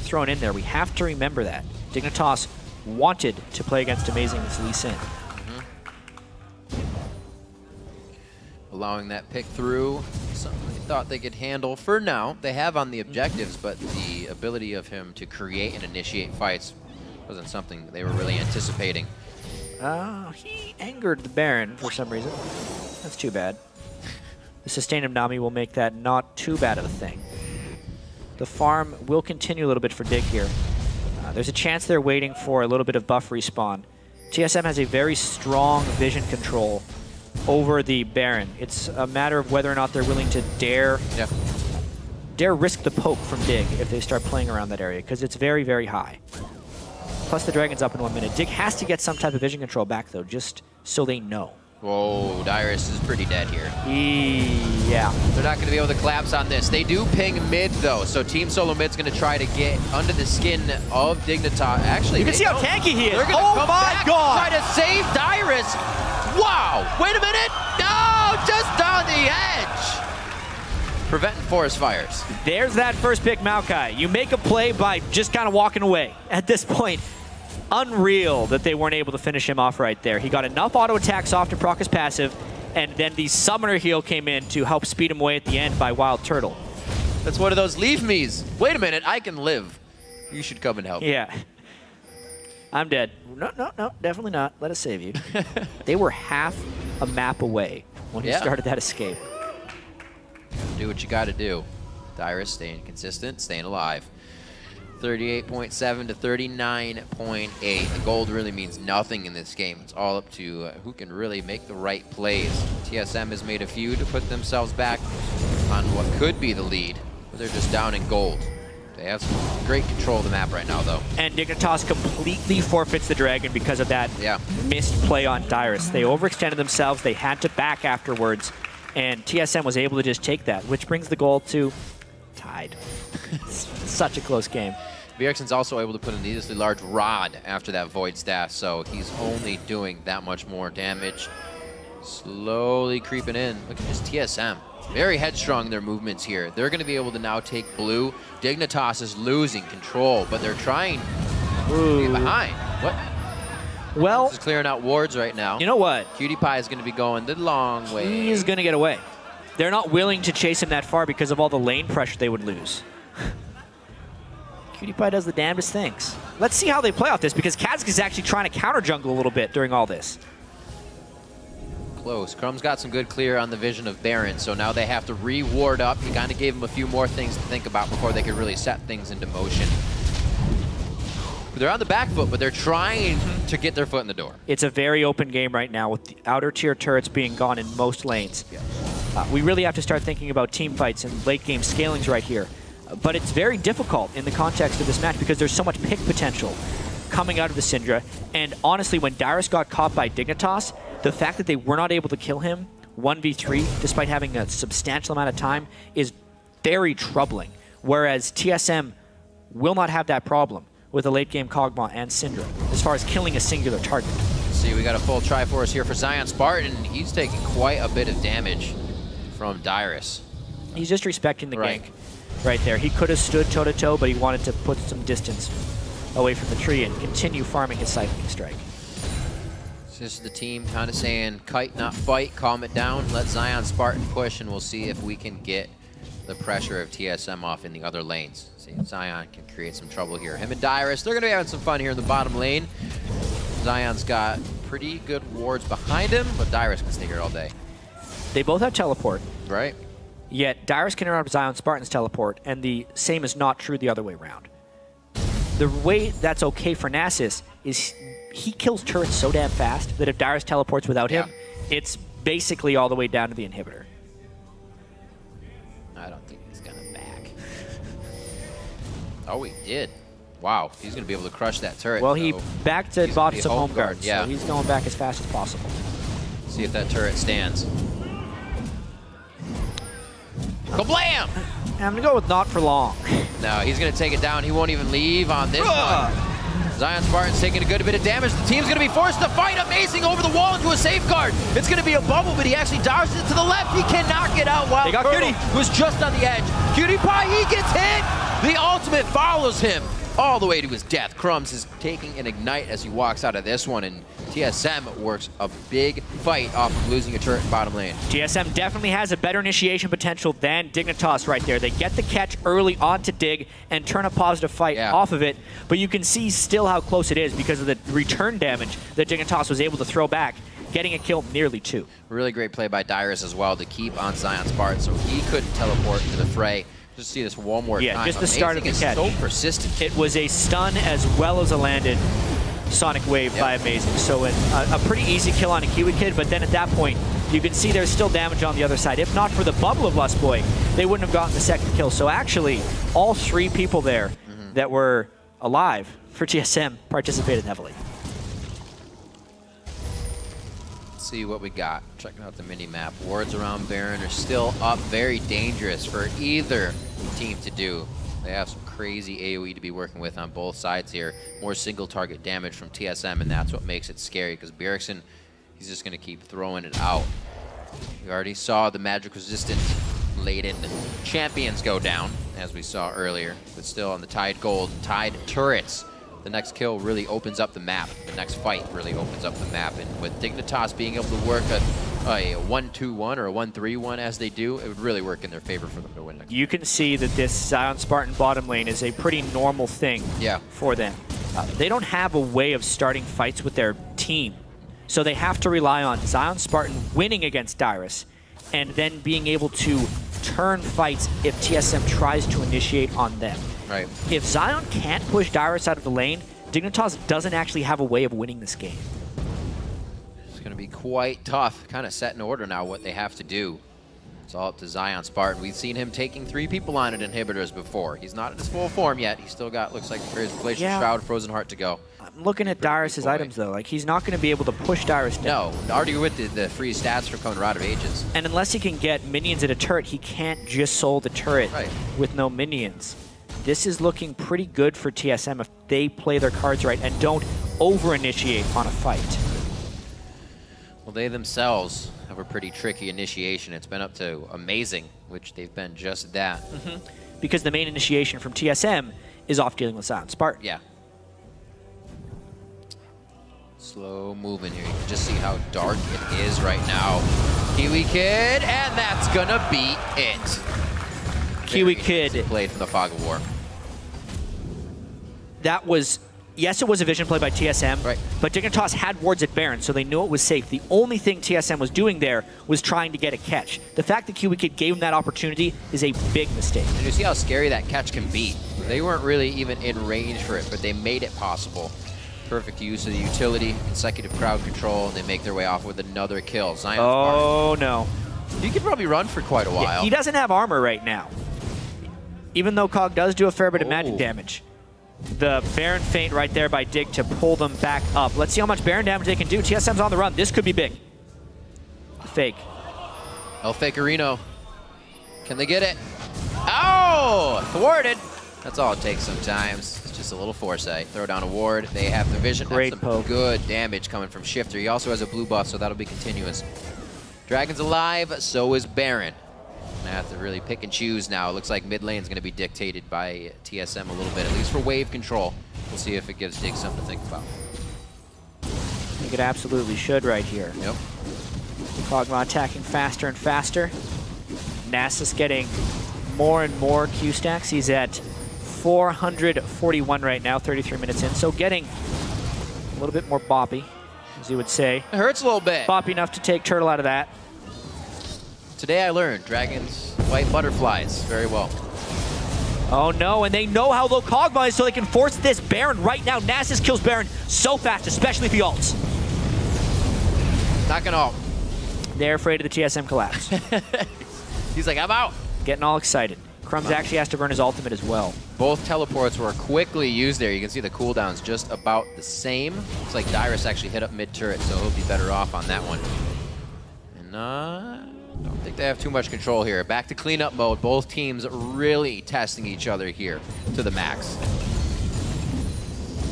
thrown in there. We have to remember that. Dignitas wanted to play against Amazing with Lee Sin. Allowing that pick through, something they thought they could handle for now. They have on the objectives, but the ability of him to create and initiate fights wasn't something that they were really anticipating. He angered the Baron for some reason. That's too bad. The sustain of Nami will make that not too bad of a thing. The farm will continue a little bit for Dig here. There's a chance they're waiting for a little bit of buff respawn. TSM has a very strong vision control over the Baron. It's a matter of whether or not they're willing to dare risk the poke from Dig if they start playing around that area, because it's very, very high. Plus the Dragon's up in 1 minute. Dig has to get some type of vision control back, though, just so they know. Whoa, Dyrus is pretty dead here. Yeah. They're not going to be able to collapse on this. They do ping mid, though, so Team Solomid's going to try to get under the skin of Dignitas. Actually, you can see how tanky he is. They're going to come back God! Try to save Dyrus. Wow! Wait a minute! No! Just on the edge! Preventing forest fires. There's that first pick, Maokai. You make a play by just kind of walking away at this point. Unreal that they weren't able to finish him off right there. He got enough auto attacks off to proc his passive, and then the summoner heal came in to help speed him away at the end by Wild Turtle. That's one of those leave me's. Wait a minute, I can live. You should come and help. Yeah. I'm dead. No, definitely not. Let us save you. They were half a map away when he started that escape. Do what you got to do. Dyrus staying consistent, staying alive. 38.7 to 39.8. The gold really means nothing in this game. It's all up to who can really make the right plays. TSM has made a few to put themselves back on what could be the lead, but they're just down in gold. They have some great control of the map right now, though. And Dignitas completely forfeits the Dragon because of that missed play on Dyrus. They overextended themselves. They had to back afterwards, and TSM was able to just take that, which brings the goal to tied. Such a close game. Bjergsen's also able to put a needlessly large rod after that Void Staff, so he's only doing that much more damage. Slowly creeping in. Look at this TSM. Very headstrong in their movements here. They're going to be able to now take blue. Dignitas is losing control, but they're trying to get behind. What? Well, this is clearing out wards right now. You know what? Cutie Pie is going to be going the long way. He's going to get away. They're not willing to chase him that far because of all the lane pressure they would lose. Cutie Pie does the damnedest things. Let's see how they play off this, because Kha'Zix is actually trying to counter jungle a little bit during all this. Close. Crumb's got some good clear on the vision of Baron, so now they have to re-ward up. He kind of gave him a few more things to think about before they could really set things into motion. They're on the back foot, but they're trying to get their foot in the door. It's a very open game right now with the outer tier turrets being gone in most lanes. We really have to start thinking about team fights and late game scalings right here. But it's very difficult in the context of this match because there's so much pick potential coming out of the Syndra. And honestly, when Dyrus got caught by Dignitas, the fact that they were not able to kill him 1v3, despite having a substantial amount of time, is very troubling. Whereas TSM will not have that problem with a late game Kog'Maw and Syndra as far as killing a singular target. See, we got a full Triforce here for Zion Spartan. He's taking quite a bit of damage from Dyrus. He's just respecting the gank right there. He could have stood toe-to-toe, but he wanted to put some distance away from the tree and continue farming his Cycling Strike. It's just the team kind of saying, kite, not fight, calm it down, let Zion Spartan push, and we'll see if we can get the pressure of TSM off in the other lanes. See if Zion can create some trouble here. Him and Dyrus, they're going to be having some fun here in the bottom lane. Zion's got pretty good wards behind him, but Dyrus can sneak it all day. They both have teleport. Right. Yet Dyrus can interrupt Zion Spartan's teleport, and the same is not true the other way around. The way that's okay for Nasus is he kills turrets so damn fast that if Dyrus teleports without him, it's basically all the way down to the inhibitor. I don't think he's gonna back. Oh, he did. Wow, he's gonna be able to crush that turret. Well, he backed to bought some home guard, yeah. so he's going back as fast as possible. See if that turret stands. Kablam! I'm gonna go with not for long. No, he's gonna take it down. He won't even leave on this one. Zion Spartan's taking a good bit of damage. The team's gonna be forced to fight. Amazing over the wall into a safeguard. It's gonna be a bubble, but he actually dodges it to the left. He cannot get out while Cutie was just on the edge. Cutie Pie, he gets hit. The ultimate follows him all the way to his death. Crumbs is taking an ignite as he walks out of this one, and TSM works a big fight off of losing a turret in bottom lane. TSM definitely has a better initiation potential than Dignitas right there. They get the catch early onto Dig and turn a positive fight off of it, but you can see still how close it is because of the return damage that Dignitas was able to throw back, getting a kill nearly 2. Really great play by Dyrus as well to keep on Zion Spartan so he couldn't teleport to the fray. Just see this one more time. Yeah, just the start of the catch. So persistent. It was a stun as well as a landed Sonic Wave by Amazing. So a pretty easy kill on a Kiwi Kid, but then at that point, you can see there's still damage on the other side. If not for the bubble of Lust Boy, they wouldn't have gotten the second kill. So actually, all 3 people there that were alive for TSM participated heavily. See what we got. Checking out the mini-map. Wards around Baron are still up. Very dangerous for either team to do. They have some crazy AoE to be working with on both sides here. More single target damage from TSM, and that's what makes it scary because Bjergsen, he's just going to keep throwing it out. We already saw the magic resistant laden champions go down, as we saw earlier, but still on the Tide Gold, Tide turrets. The next kill really opens up the map. The next fight really opens up the map. And with Dignitas being able to work a 1-2-1 or a 1-3-1 as they do, it would really work in their favor for them to win. You can see that this Zion Spartan bottom lane is a pretty normal thing for them. They don't have a way of starting fights with their team. So they have to rely on Zion Spartan winning against Dyrus and then being able to turn fights if TSM tries to initiate on them. Right. If Zion can't push Dyrus out of the lane, Dignitas doesn't actually have a way of winning this game. It's going to be quite tough. Kind of set in order now what they have to do. It's all up to Zion Spartan. We've seen him taking 3 people on at inhibitors before. He's not in his full form yet. He's still got, looks like, his Glacial Shroud, Frozen Heart to go. I'm looking at Dyrus' items, though. Like, he's not going to be able to push Dyrus down. No, already with the free stats from coming Rod of Ages. And unless he can get minions at a turret, he can't just soul the turret with no minions. This is looking pretty good for TSM if they play their cards right and don't over-initiate on a fight. Well, they themselves have a pretty tricky initiation. It's been up to Amazing, which they've been just that. Because the main initiation from TSM is off dealing with Zion Spartan. Yeah. Slow moving here. You can just see how dark it is right now. Kiwi Kid, and that's gonna be it. Kiwi Kid played from the Fog of War. That was yes, it was a vision play by TSM, right, but Dignitas had wards at Baron, so they knew it was safe. The only thing TSM was doing there was trying to get a catch. The fact that Kiwikid gave him that opportunity is a big mistake. And you see how scary that catch can be. They weren't really even in range for it, but they made it possible. Perfect use of the utility, consecutive crowd control, and they make their way off with another kill. Zion's oh, no. He could probably run for quite a while. Yeah, he doesn't have armor right now. Even though Cog does do a fair bit of magic damage. The Baron feint right there by Dig to pull them back up. Let's see how much Baron damage they can do. TSM's on the run. This could be big. Fake. El Fakerino. Can they get it? Oh! Thwarted. That's all it takes sometimes. It's just a little foresight. Throw down a ward. They have the vision. Great That's some poke. Good damage coming from Shifter. He also has a blue buff, so that'll be continuous. Dragon's alive. So is Baron. Gonna have to really pick and choose now. It looks like mid lane's gonna be dictated by TSM a little bit, at least for wave control. We'll see if it gives Dig something to think about. I think it absolutely should right here. Yep. Kog'Maw attacking faster and faster. Nasus getting more and more Q stacks. He's at 441 right now, 33 minutes in. So getting a little bit more boppy, as you would say. It hurts a little bit. Boppy enough to take Turtle out of that. Today I learned dragons, white butterflies, very well. Oh no, and they know how low Kog'Maw is, so they can force this Baron right now. Nasus kills Baron so fast, especially if he ults. Not gonna ult. They're afraid of the TSM collapse. He's like, I'm out. Getting all excited. Crumbs actually has to burn his ultimate as well. Both teleports were quickly used there. You can see the cooldown's just about the same. Looks like Dyrus actually hit up mid-turret, so he'll be better off on that one. And don't think they have too much control here. Back to cleanup mode. Both teams really testing each other here to the max.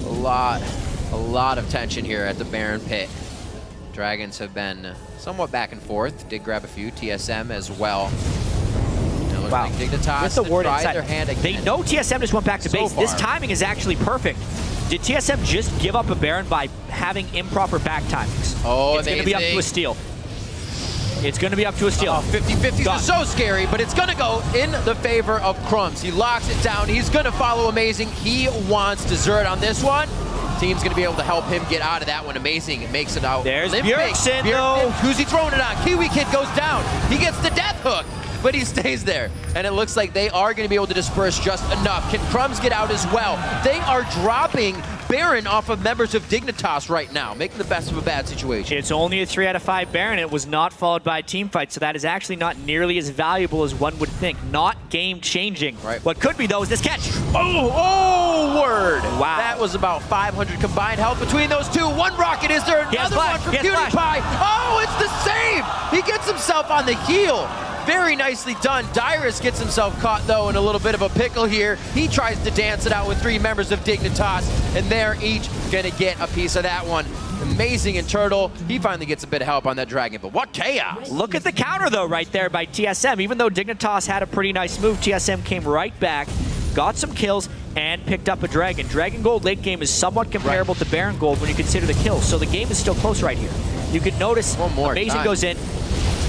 A lot of tension here at the Baron pit. Dragons have been somewhat back and forth. Did grab a few. TSM as well. And it looks like Dignitas with the ward inside, their hand again. They know TSM just went back to base. far. This timing is actually perfect. Did TSM just give up a Baron by having improper back timings? Oh, it's going to be up to a steal. It's going to be up to a steal. 50-50s is so scary, but it's going to go in the favor of Crumbs. He locks it down. He's going to follow Amazing. He wants dessert on this one. Team's going to be able to help him get out of that one. Amazing. It makes it out. There's Bjergsen, though. Who's he throwing it on? Kiwikid goes down. He gets the death hook, but he stays there. And it looks like they are going to be able to disperse just enough. Can Crumbs get out as well? They are dropping Baron off of members of Dignitas right now, making the best of a bad situation. It's only a 3 out of 5 Baron. It was not followed by a team fight, so that is actually not nearly as valuable as one would think. Not game-changing. Right. What could be, though, is this catch. Oh, word. Wow. That was about 500 combined health between those two. One rocket. Is there another one from PewDiePie? Oh, it's the save. He gets himself on the heel. Very nicely done. Dyrus gets himself caught, though, in a little bit of a pickle here. He tries to dance it out with 3 members of Dignitas, and they're each going to get a piece of that one. Amazing in Turtle. He finally gets a bit of help on that dragon, but what chaos. Look at the counter, though, right there by TSM. Even though Dignitas had a pretty nice move, TSM came right back, got some kills, and picked up a dragon. Dragon Gold late game is somewhat comparable to Baron Gold when you consider the kills, so the game is still close right here. You can notice Amazing goes in.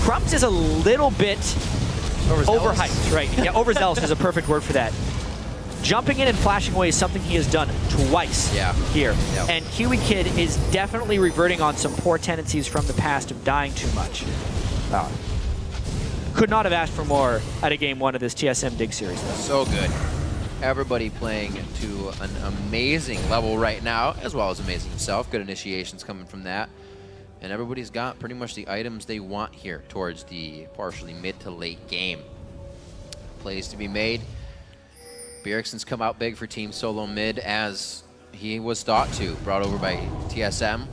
Crumbs is a little bit overhyped, right? Yeah, overzealous is a perfect word for that. Jumping in and flashing away is something he has done twice here. Yep. And Kiwikid is definitely reverting on some poor tendencies from the past of dying too much. Could not have asked for more at a game 1 of this TSM Dig series, though. So good. Everybody playing to an amazing level right now, as well as Amazing himself. Good initiations coming from that. And everybody's got pretty much the items they want here towards the partially mid to late game. Plays to be made. Bjergsen's come out big for Team Solomid as he was thought to. Brought over by TSM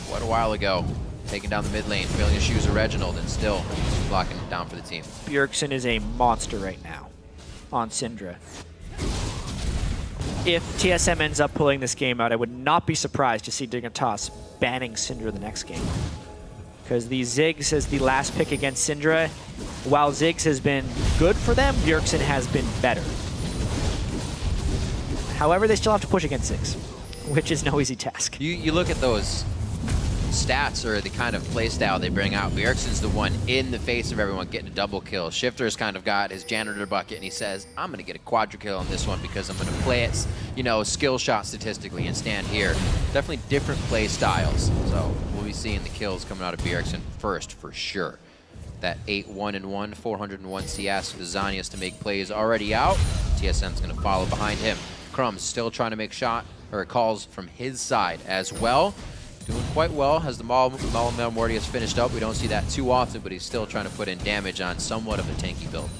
quite a while ago. Taking down the mid lane, failing to use a Reginald, and still blocking it down for the team. Bjergsen is a monster right now on Syndra. If TSM ends up pulling this game out, I would not be surprised to see Dignitas banning Syndra the next game. Because the Ziggs as the last pick against Syndra, while Ziggs has been good for them, Bjergsen has been better. However, they still have to push against Ziggs, which is no easy task. You look at those stats or the kind of play style they bring out. Bjergsen's the one in the face of everyone getting a double kill. Shifter's kind of got his janitor bucket, and he says, I'm going to get a quadra kill on this one because I'm going to play it, you know, skill shot statistically and stand here. Definitely different play styles. So we'll be seeing the kills coming out of Bjergsen first for sure. That 8-1-1, 401 CS for the Zanyas to make plays already out. TSM's going to follow behind him. Crumb's still trying to make calls from his side as well. Doing quite well as the Maul Morty finished up. We don't see that too often, but he's still trying to put in damage on somewhat of a tanky build.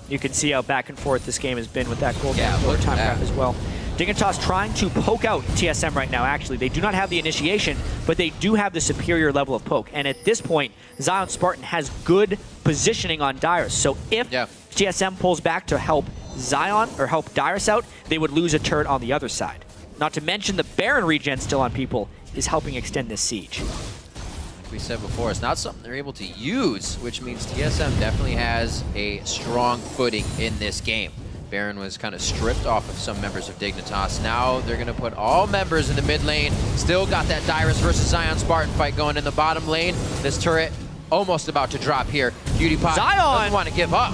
You can see how back and forth this game has been with that gold Yeah, time wrap as well. Dignitas trying to poke out TSM right now, actually. They do not have the initiation, but they do have the superior level of poke. And at this point, Zion Spartan has good positioning on Dyrus. So if TSM pulls back to help Zion or help Dyrus out, they would lose a turret on the other side. Not to mention the Baron regen still on people is helping extend this siege. Like we said before, it's not something they're able to use, which means TSM definitely has a strong footing in this game. Baron was kind of stripped off of some members of Dignitas. Now they're going to put all members in the mid lane. Still got that Dyrus versus Zion Spartan fight going in the bottom lane. This turret almost about to drop here. PewDiePie doesn't want to give up.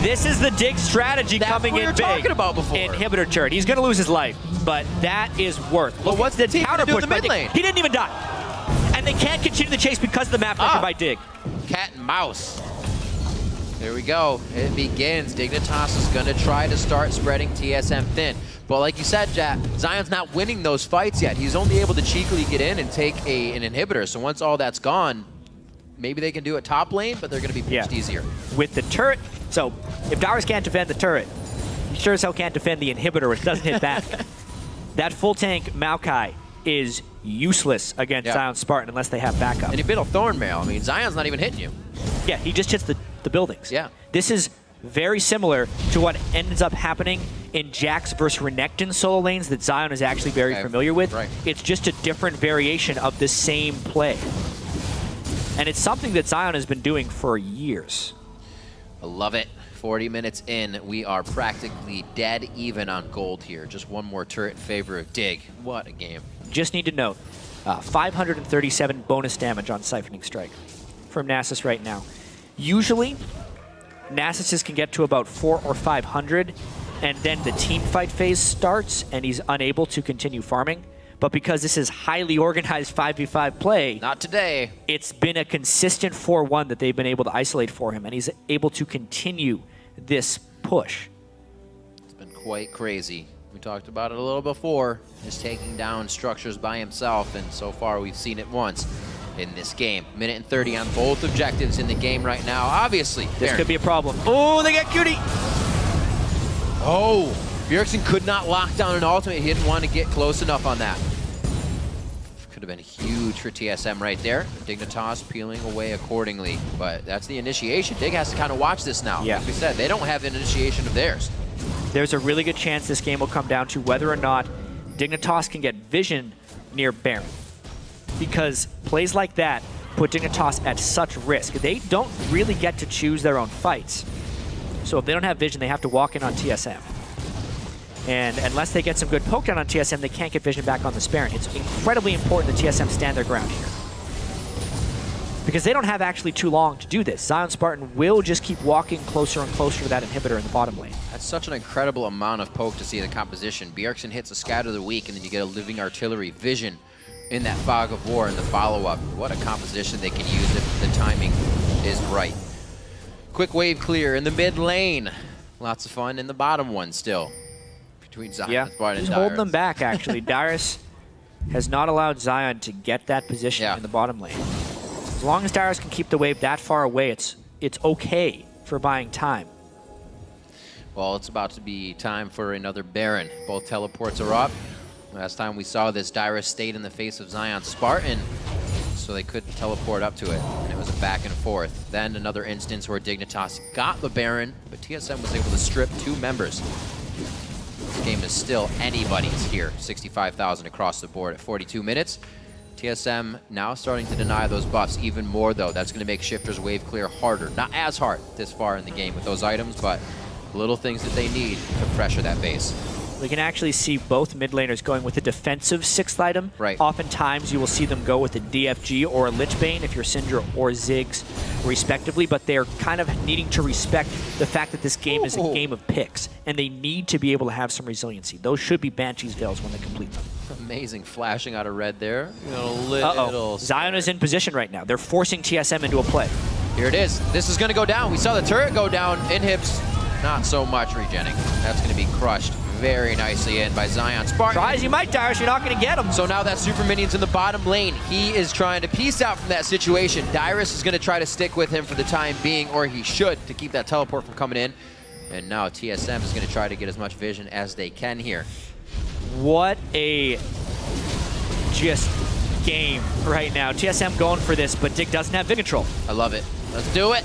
This is the Dig strategy coming in big. Talking about before. Inhibitor turret. He's going to lose his life, but that is worth. Well, what's the team counter do push in the mid lane? He didn't even die. And they can't continue the chase because of the map breaker by Dig. Cat and mouse. There we go. It begins. Dignitas is going to try to start spreading TSM thin. But like you said, Jack, Zion's not winning those fights yet. He's only able to cheekily get in and take an inhibitor. So once all that's gone, maybe they can do it top lane, but they're going to be pushed easier. With the turret, so if Dyrus can't defend the turret, he sure as hell can't defend the inhibitor, which doesn't hit back. That full tank Maokai is useless against Zion Spartan unless they have backup. And he bit a Thornmail. I mean, Zion's not even hitting you. Yeah, he just hits the buildings. Yeah. This is very similar to what ends up happening in Jax versus Renekton solo lanes that Zion is actually very familiar with. Right. It's just a different variation of the same play. And it's something that Zion has been doing for years. I love it. 40 minutes in, we are practically dead even on gold here. Just one more turret in favor of Dig. What a game. Just need to note, 537 bonus damage on Siphoning Strike from Nasus right now. Usually, Nasus can get to about 400 or 500, and then the team fight phase starts, and he's unable to continue farming. But because this is highly organized 5v5 play, not today. It's been a consistent 4-1 that they've been able to isolate for him, and he's able to continue this push. It's been quite crazy. We talked about it a little before, just taking down structures by himself, and so far we've seen it once in this game. Minute and 30 on both objectives in the game right now. Obviously, this could be a problem. Oh, they got Cutie! Oh, Bjergsen could not lock down an ultimate. He didn't want to get close enough on that. Could have been huge for TSM right there. Dignitas peeling away accordingly, but that's the initiation. Dig has to kind of watch this now. Yeah. Like we said, they don't have an initiation of theirs. There's a really good chance this game will come down to whether or not Dignitas can get vision near Baron. Because plays like that put Dignitas at such risk. They don't really get to choose their own fights. So if they don't have vision, they have to walk in on TSM. And unless they get some good poke down on TSM, they can't get vision back on the Baron. It's incredibly important that TSM stand their ground here. Because they don't have actually too long to do this. Zion Spartan will just keep walking closer and closer to that inhibitor in the bottom lane. That's such an incredible amount of poke to see in the composition. Bjergsen hits a Scatter of the Weak, and then you get a Living Artillery vision in that Fog of War in the follow-up. What a composition they can use if the timing is right. Quick wave clear in the mid lane. Lots of fun in the bottom one still. Between Zion and Spartan. He's holding them back, actually. Dyrus has not allowed Zion to get that position in the bottom lane. As long as Dyrus can keep the wave that far away, it's okay for buying time. Well, it's about to be time for another Baron. Both teleports are up. Last time we saw this, Dyrus stayed in the face of Zion Spartan, so they couldn't teleport up to it, and it was a back and forth. Then another instance where Dignitas got the Baron, but TSM was able to strip 2 members. This game is still anybody's here. 65,000 across the board at 42 minutes. TSM now starting to deny those buffs even more, though. That's going to make Shifter's wave clear harder. Not as hard this far in the game with those items, but little things that they need to pressure that base. We can actually see both mid laners going with a defensive 6th item. Right. Oftentimes you will see them go with a DFG or a Lich Bane if you're Syndra or Ziggs, respectively, but they're kind of needing to respect the fact that this game is a game of picks, and they need to be able to have some resiliency. Those should be Banshee's Veils when they complete them. Amazing flashing out of red there. Little Zion is in position right now. They're forcing TSM into a play. Here it is. This is going to go down. We saw the turret go down. Inhibs, not so much regenning. That's going to be crushed very nicely in by Zion. Spartan. Try as you might, Darius, you're not going to get him. So now that super minion's in the bottom lane. He is trying to piece out from that situation. Dyrus is going to try to stick with him for the time being, or he should, to keep that teleport from coming in. And now TSM is going to try to get as much vision as they can here. What a just game right now. TSM going for this, but Dig doesn't have vision control. I love it. Let's do it.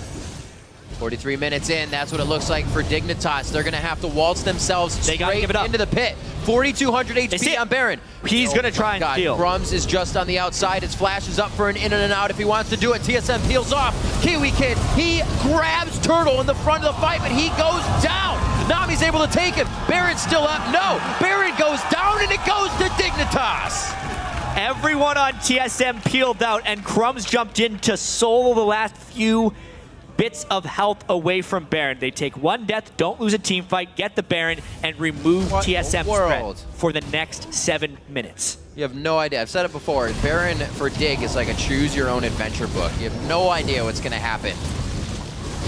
43 minutes in, that's what it looks like for Dignitas. They're going to have to waltz themselves straight into the pit. 4,200 HP on Baron. He's going to try and steal. Crumbs is just on the outside. His flash is up for an in and out if he wants to do it. TSM peels off. Kiwi Kid, he grabs Turtle in the front of the fight, but he goes down. Nami's able to take him. Baron's still up. No, Baron goes down, and it goes to Dignitas. Everyone on TSM peeled out, and Crumbs jumped in to solo the last few bits of health away from Baron. They take one death, don't lose a team fight, get the Baron, and remove TSM spread for the next 7 minutes. You have no idea. I've said it before. Baron for Dig is like a choose-your-own-adventure book. You have no idea what's going to happen.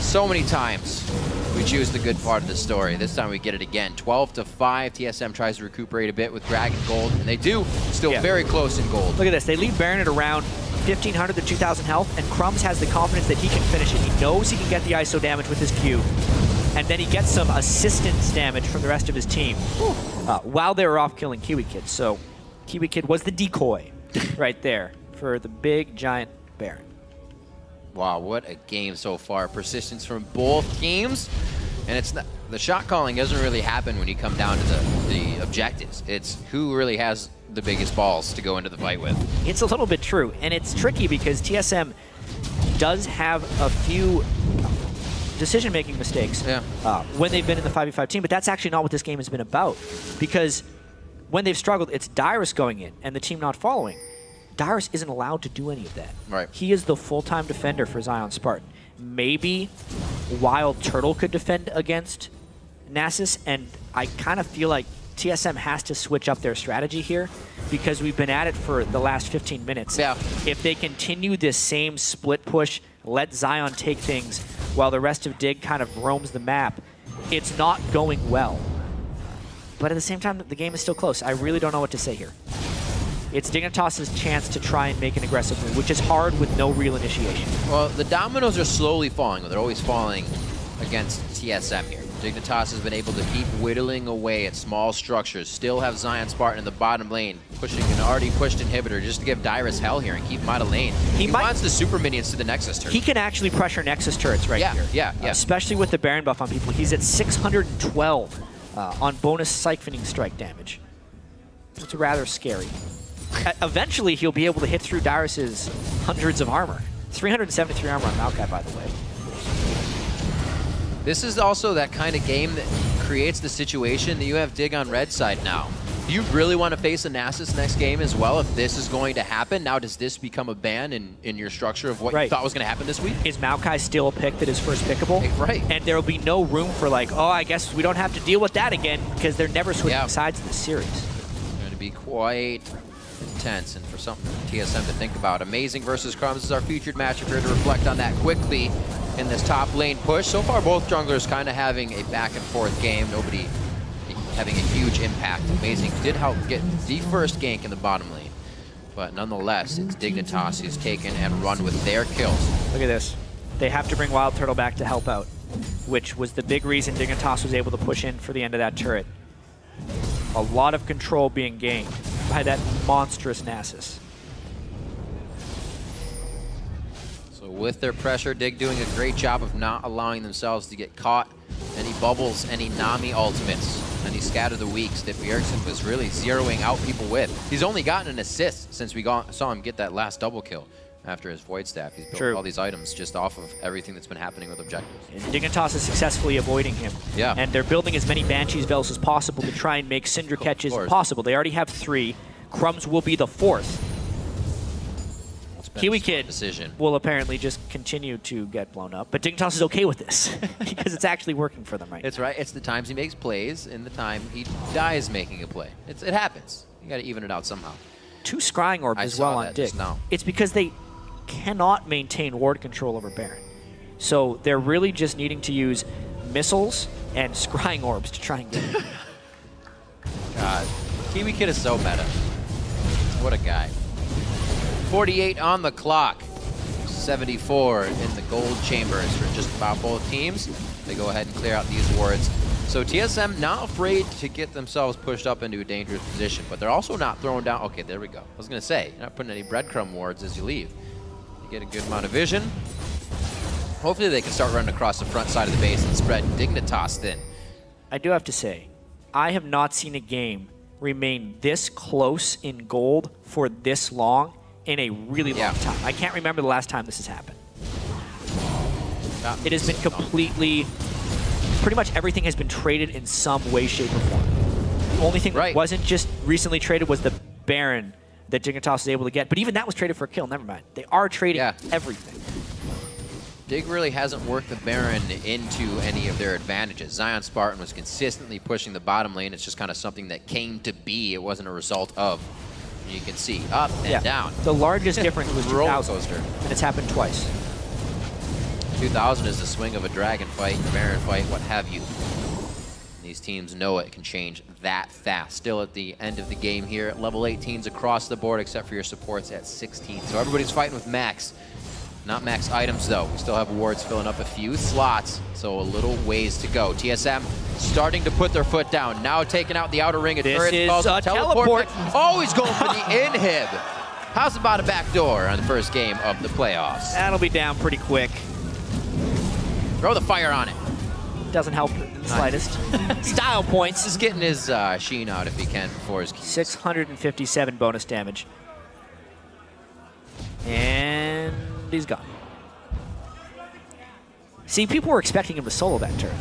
So many times we choose the good part of the story. This time we get it again. 12-5. TSM tries to recuperate a bit with Dragon Gold, and they do. Still very close in gold. Look at this. They leave Baron at around 1,500 to 2,000 health, and Crumbs has the confidence that he can finish it. He knows he can get the ISO damage with his Q, and then he gets some assistance damage from the rest of his team while they were off killing Kiwi Kid. So Kiwi Kid was the decoy right there for the big, giant Baron. Wow, what a game so far. Persistence from both teams. And it's not, the shot calling doesn't really happen when you come down to the objectives. It's who really has the biggest balls to go into the fight with. It's a little bit true, and it's tricky because TSM does have a few decision-making mistakes when they've been in the 5v5 team, but that's actually not what this game has been about. Because when they've struggled, it's Dyrus going in and the team not following. Dyrus isn't allowed to do any of that. Right. He is the full-time defender for Zion Spartan. Maybe Wild Turtle could defend against Nasus, and I kind of feel like TSM has to switch up their strategy here because we've been at it for the last 15 minutes. Yeah. If they continue this same split push, let Zion take things while the rest of Dig kind of roams the map, it's not going well. But at the same time, the game is still close. I really don't know what to say here. It's Dignitas' chance to try and make an aggressive move, which is hard with no real initiation. Well, the dominoes are slowly falling, but they're always falling against TSM here. Dignitas has been able to keep whittling away at small structures, still have Zion Spartan in the bottom lane, pushing an already pushed inhibitor just to give Dyrus hell here and keep him out of lane. He wants the super minions to the Nexus turret. He can actually pressure Nexus turrets right here. Yeah. Especially with the Baron buff on people. He's at 612 on bonus Siphoning strike damage. It's rather scary. Eventually, he'll be able to hit through Dyrus's hundreds of armor. 373 armor on Maokai, by the way. This is also that kind of game that creates the situation that you have Dig on red side now. Do you really want to face a Nasus next game as well if this is going to happen? Now, does this become a ban in your structure of what you thought was going to happen this week? Is Maokai still a pick that is first pickable? Right. And there will be no room for like, oh, I guess we don't have to deal with that again because they're never switching sides in this series. It's going to be quite intense, and for something TSM to think about. Amazing versus Crumbs is our featured matchup here to reflect on that quickly in this top lane push. So far, both junglers kind of having a back and forth game. Nobody having a huge impact. Amazing did help get the first gank in the bottom lane, but nonetheless, it's Dignitas who's taken and run with their kills. Look at this. They have to bring Wild Turtle back to help out, which was the big reason Dignitas was able to push in for the end of that turret. A lot of control being gained by that monstrous Nasus. So with their pressure, Dig doing a great job of not allowing themselves to get caught. Any bubbles, any Nami ultimates, any scatter the weaks that Bjergsen was really zeroing out people with. He's only gotten an assist since we saw him get that last double kill. after his Void Staff. He's built True. all these items just off of everything that's been happening with objectives. And Dignitas is successfully avoiding him. Yeah. And they're building as many Banshees Veils as possible to try and make Cinder catches possible. They already have 3. Crumbs will be the 4th. Kiwi Kid will apparently just continue to get blown up, but Dignitas is okay with this because it's actually working for them right now. It's right. It's the times he makes plays and the time he dies making a play. It happens. You got to even it out somehow. 2 Scrying Orbs as well on Dig. It's because they cannot maintain ward control over Baron. So they're really just needing to use missiles and Scrying Orbs to try and get it. God, Kiwi Kid is so meta. What a guy. 48 on the clock. 74 in the gold chambers for just about both teams. They go ahead and clear out these wards. So TSM not afraid to get themselves pushed up into a dangerous position, but they're also not throwing down. Okay, there we go. I was going to say, you're not putting any breadcrumb wards as you leave. You get a good amount of vision. Hopefully they can start running across the front side of the base and spread Dignitas thin. I do have to say, I have not seen a game remain this close in gold for this long in a really long time. I can't remember the last time this has happened. It has been completely, pretty much everything has been traded in some way, shape, or form. The only thing that wasn't just recently traded was the Baron that Dignitas was able to get, but even that was traded for a kill, never mind. They are trading everything. Dig really hasn't worked the Baron into any of their advantages. Zion Spartan was consistently pushing the bottom lane. It's just kind of something that came to be. It wasn't a result of. You can see up and down. The largest difference was 2000, and it's happened twice. 2000 is the swing of a dragon fight, a Baron fight, what have you. These teams know it can change that fast. Still at the end of the game here, level 18s across the board, except for your supports at 16. So everybody's fighting with max. Not max items, though. We still have wards filling up a few slots, so a little ways to go. TSM starting to put their foot down. Now taking out the outer ring. This is a teleport. Always going for the inhib. How's about a backdoor on the first game of the playoffs? That'll be down pretty quick. Throw the fire on it. Doesn't help in the slightest. Style points. Just getting his sheen out if he can before his keys. 657 bonus damage. And he's gone. See, people were expecting him to solo that turn.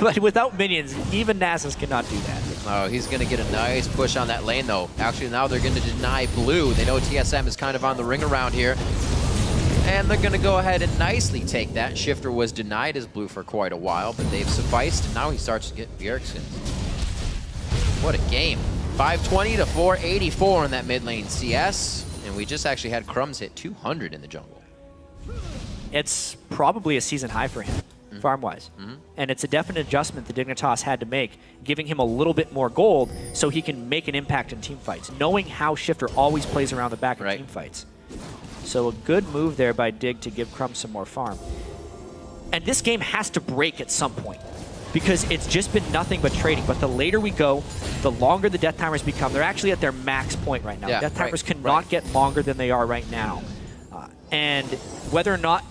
But without minions, even Nasus cannot do that. Oh, he's going to get a nice push on that lane, though. Actually, now they're going to deny blue. They know TSM is kind of on the ring around here. And they're going to go ahead and nicely take that. Shifter was denied his blue for quite a while, but they've sufficed. And now he starts to get Bjergsen. What a game. 520 to 484 in that mid lane CS. And we just actually had Crumbs hit 200 in the jungle. It's probably a season high for him, farm-wise. And it's a definite adjustment that Dignitas had to make, giving him a little bit more gold so he can make an impact in team fights, knowing how Shifter always plays around the back in team fights. So a good move there by Dig to give Crumbs some more farm. And this game has to break at some point, because it's just been nothing but trading. But the later we go, the longer the death timers become. They're actually at their max point right now. Death timers cannot get longer than they are right now. And whether or not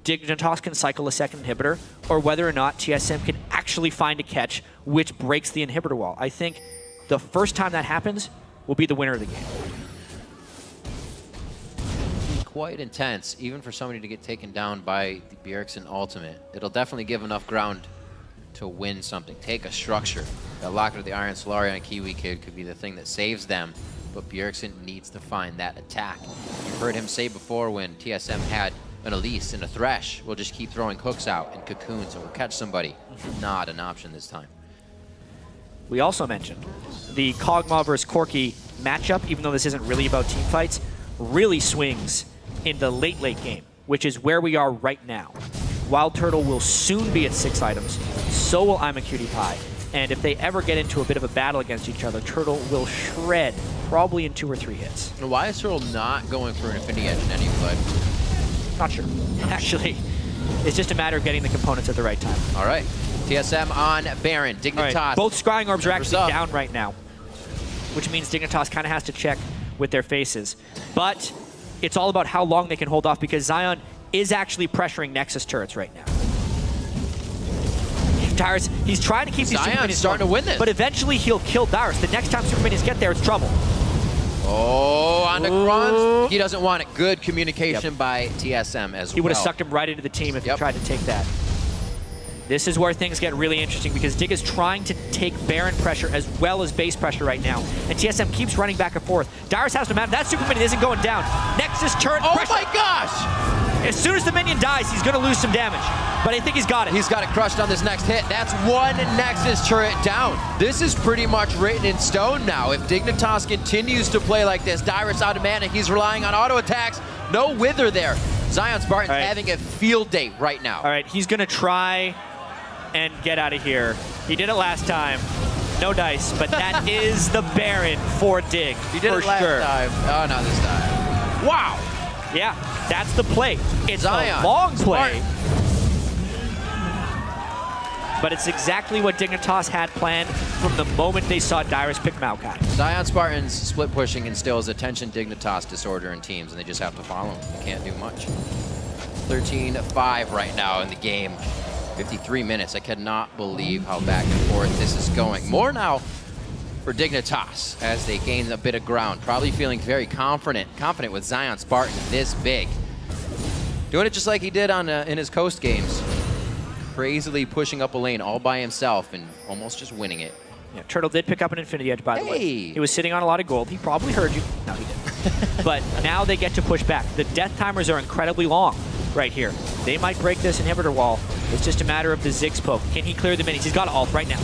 Dignitas can cycle a second inhibitor, or whether or not TSM can actually find a catch which breaks the inhibitor wall, I think the first time that happens will be the winner of the game. Quite intense, even for somebody to get taken down by the Bjergsen ultimate. It'll definitely give enough ground to win something. Take a structure. That Locket of the Iron Solari on Kiwi Kid could be the thing that saves them, but Bjergsen needs to find that attack. You've heard him say before when TSM had an Elise and a Thresh, we'll just keep throwing hooks out and cocoons and we'll catch somebody. Not an option this time. We also mentioned the Kog'Maw versus Corki matchup, even though this isn't really about team fights, really swings in the late game, which is where we are right now. Wild Turtle will soon be at 6 items, so will I'm a Cutie Pie. And if they ever get into a bit of a battle against each other, Turtle will shred, probably in 2 or 3 hits. Why is Turtle not going for an Infinity Edge in any play? Not sure. Actually, it's just a matter of getting the components at the right time. All right. TSM on Baron. Dignitas. Right. Both Scrying Orbs are actually down right now, which means Dignitas kind of has to check with their faces. But it's all about how long they can hold off, because Zion is actually pressuring Nexus turrets right now. Dyrus, he's trying to keep these Super Minions starting to win this. But eventually he'll kill Dyrus. The next time Super Minions get there, it's trouble. Oh, on the grunts. He doesn't want it. Good communication by TSM as well. He would have sucked him right into the team if he tried to take that. This is where things get really interesting because Dig is trying to take Baron pressure as well as base pressure right now. And TSM keeps running back and forth. Dyrus has no mana. That super minion isn't going down. Nexus turret pressure. Oh my gosh! As soon as the minion dies, he's going to lose some damage. But I think he's got it. He's got it crushed on this next hit. That's one Nexus turret down. This is pretty much written in stone now. If Dignitas continues to play like this, Dyrus out of mana, he's relying on auto attacks. No Wither there. Zion Spartan's having a field day right now. All right, he's going to try and get out of here. He did it last time. No dice, but that is the Baron for Dig. He did it last time. Oh, not this time. Wow. Yeah, that's the play. It's Zion. a long play. But it's exactly what Dignitas had planned from the moment they saw Dyrus pick Maokai. Zion Spartan's split pushing instills attention Dignitas disorder in teams, and they just have to follow him. They can't do much. 13-5 right now in the game. 53 minutes. I cannot believe how back and forth this is going. More now for Dignitas as they gain a bit of ground. Probably feeling very confident with Zion Spartan this big. Doing it just like he did on in his coast games. Crazily pushing up a lane all by himself and almost just winning it. Yeah, Turtle did pick up an Infinity Edge, by the way. He was sitting on a lot of gold. He probably heard you. No, he didn't. But now they get to push back. The death timers are incredibly long right here. They might break this inhibitor wall. It's just a matter of the Ziggs poke. Can he clear the minis? He's got ult right now.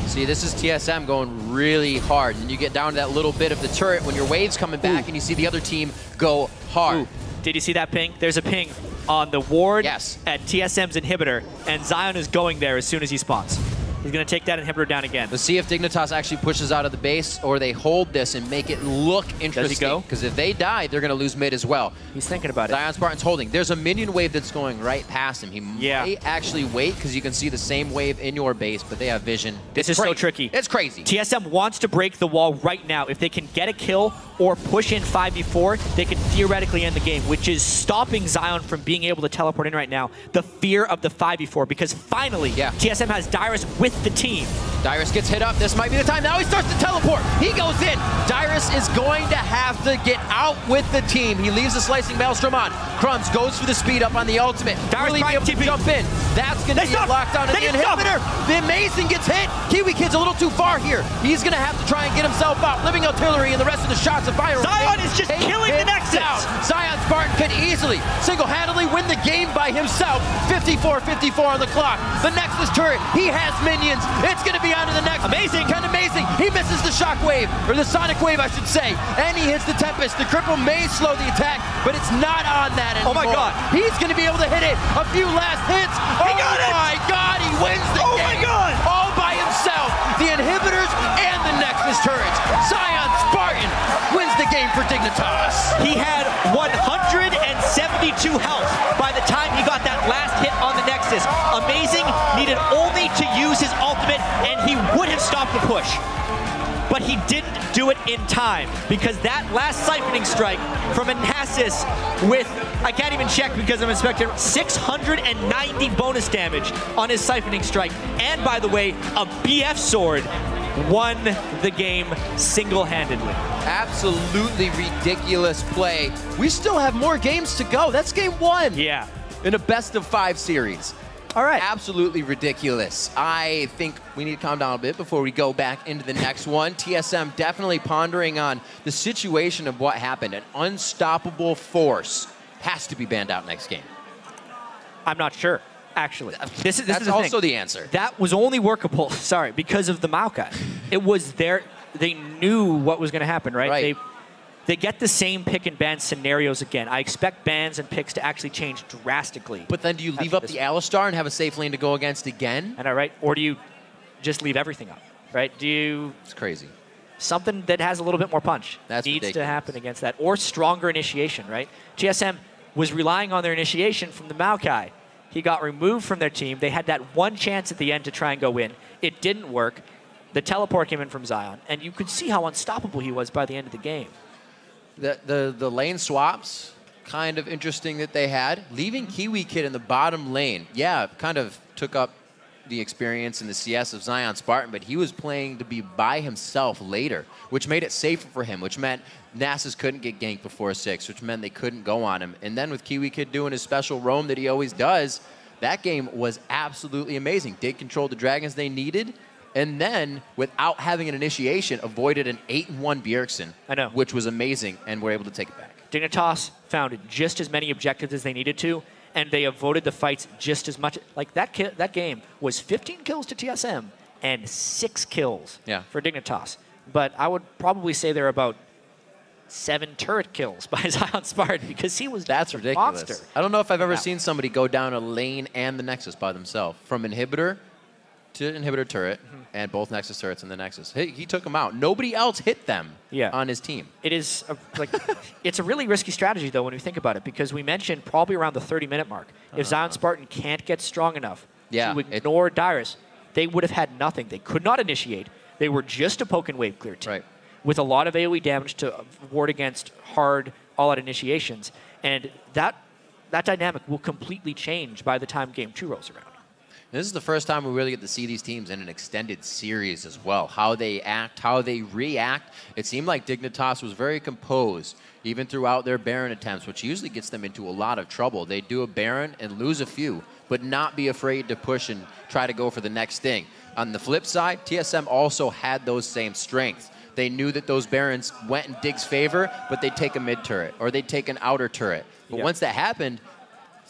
See, this is TSM going really hard. And you get down to that little bit of the turret when your wave's coming back and you see the other team go hard. Did you see that ping? There's a ping on the ward at TSM's inhibitor, and Zion is going there as soon as he spawns. He's going to take that inhibitor down again. Let's see if Dignitas actually pushes out of the base or they hold this and make it look interesting. Does he go? Because if they die, they're going to lose mid as well. He's thinking about it. Zion Spartan's holding. There's a minion wave that's going right past him. He might actually wait because you can see the same wave in your base, but they have vision. This is so tricky. It's crazy. TSM wants to break the wall right now. If they can get a kill or push in 5v4, they can theoretically end the game, which is stopping Zion from being able to teleport in right now. The fear of the 5v4, because finally, TSM has Dyrus with the team. Dyrus gets hit up. This might be the time. Now he starts to teleport. He goes in. Dyrus is going to have to get out with the team. He leaves the Slicing Maelstrom on. Crumbs goes for the speed up on the ultimate. Dyrus really be able to jump in. That's going to be a lockdown in the inhibitor. The Amazing gets hit. Kiwi Kid's a little too far here. He's going to have to try and get himself out. Living Artillery and the rest of the shots of fire. Zion is just killing the Nexus. Zion Spartan could easily, single-handedly win the game by himself. 54-54 on the clock. The Nexus turret. He has minions. It's going to be on to the next. Amazing. Kind of amazing. He misses the shockwave, or the sonic wave, I should say. And he hits the Tempest. The cripple may slow the attack, but it's not on that anymore. Oh my God. He's going to be able to hit it. A few last hits. He got it. Oh my God. He wins the game. Oh my God. All by himself. The inhibitors and the Nexus turrets. Zion Spartan wins the game for Dignitas. He had 172 health by the time he got that last hit on the Nexus. Amazing needed only to use his ultimate and he would have stopped the push. But he didn't do it in time because that last siphoning strike from Nasus with, I can't even check because I'm inspecting, 690 bonus damage on his siphoning strike. And by the way, a BF sword won the game single-handedly. Absolutely ridiculous play. We still have more games to go. That's game one. Yeah. In a best-of-5 series. All right. Absolutely ridiculous. I think we need to calm down a bit before we go back into the next one. TSM definitely pondering on the situation of what happened. An unstoppable force has to be banned out next game. I'm not sure, actually. This That's is the also thing. the answer. That was only workable, sorry, because of the Maokai. It was there. They knew what was going to happen, right? They get the same pick and ban scenarios again. I expect bans and picks to actually change drastically. But then do you leave up the Alistar and have a safe lane to go against again? I know, right? Or do you just leave everything up, right? Do you... It's crazy. Something that has a little bit more punch needs to happen against that. Or stronger initiation, right? TSM was relying on their initiation from the Maokai. He got removed from their team. They had that one chance at the end to try and go in. It didn't work. The teleport came in from Zion. And you could see how unstoppable he was by the end of the game. The lane swaps, kind of interesting that they had. Leaving Kiwi Kid in the bottom lane, kind of took up the experience in the CS of Zion Spartan, but he was playing to be by himself later, which made it safer for him, which meant Nasus couldn't get ganked before 6, which meant they couldn't go on him. And then with Kiwi Kid doing his special roam that he always does, that game was absolutely amazing. Did control the dragons they needed, and then, without having an initiation, avoided an 8-1 Bjergsen, which was amazing, and were able to take it back. Dignitas found just as many objectives as they needed to, and they avoided the fights just as much. Like, that game was 15 kills to TSM and 6 kills for Dignitas. But I would probably say they're about 7 turret kills by Zion Spartan, because he was That's ridiculous. Monster. I don't know if I've ever seen somebody go down a lane and the Nexus by themselves. From inhibitor to inhibitor turret, and both Nexus turrets in the Nexus. He took them out. Nobody else hit them on his team. It is it's a really risky strategy, though, when you think about it, because we mentioned probably around the 30-minute mark. If Zion Spartan can't get strong enough to ignore Dyrus, they would have had nothing. They could not initiate. They were just a poke and wave clear team with a lot of AoE damage to ward against hard all-out initiations. And that dynamic will completely change by the time Game 2 rolls around. This is the first time we really get to see these teams in an extended series as well. How they act, how they react. It seemed like Dignitas was very composed, even throughout their Baron attempts, which usually gets them into a lot of trouble. They do a Baron and lose a few, but not be afraid to push and try to go for the next thing. On the flip side, TSM also had those same strengths. They knew that those Barons went in Dig's favor, but they'd take a mid turret, or they'd take an outer turret. But once that happened,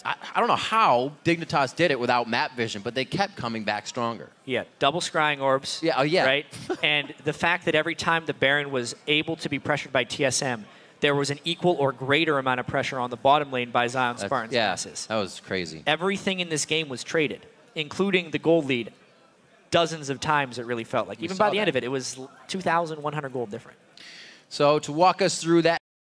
I don't know how Dignitas did it without map vision, but they kept coming back stronger. Yeah, double scrying orbs. Yeah, Right? And the fact that every time the Baron was able to be pressured by TSM, there was an equal or greater amount of pressure on the bottom lane by Zion Spartan's Nasus. That was crazy. Everything in this game was traded, including the gold lead. Dozens of times it really felt like. Even by the end of it, it was 2,100 gold different. So to walk us through that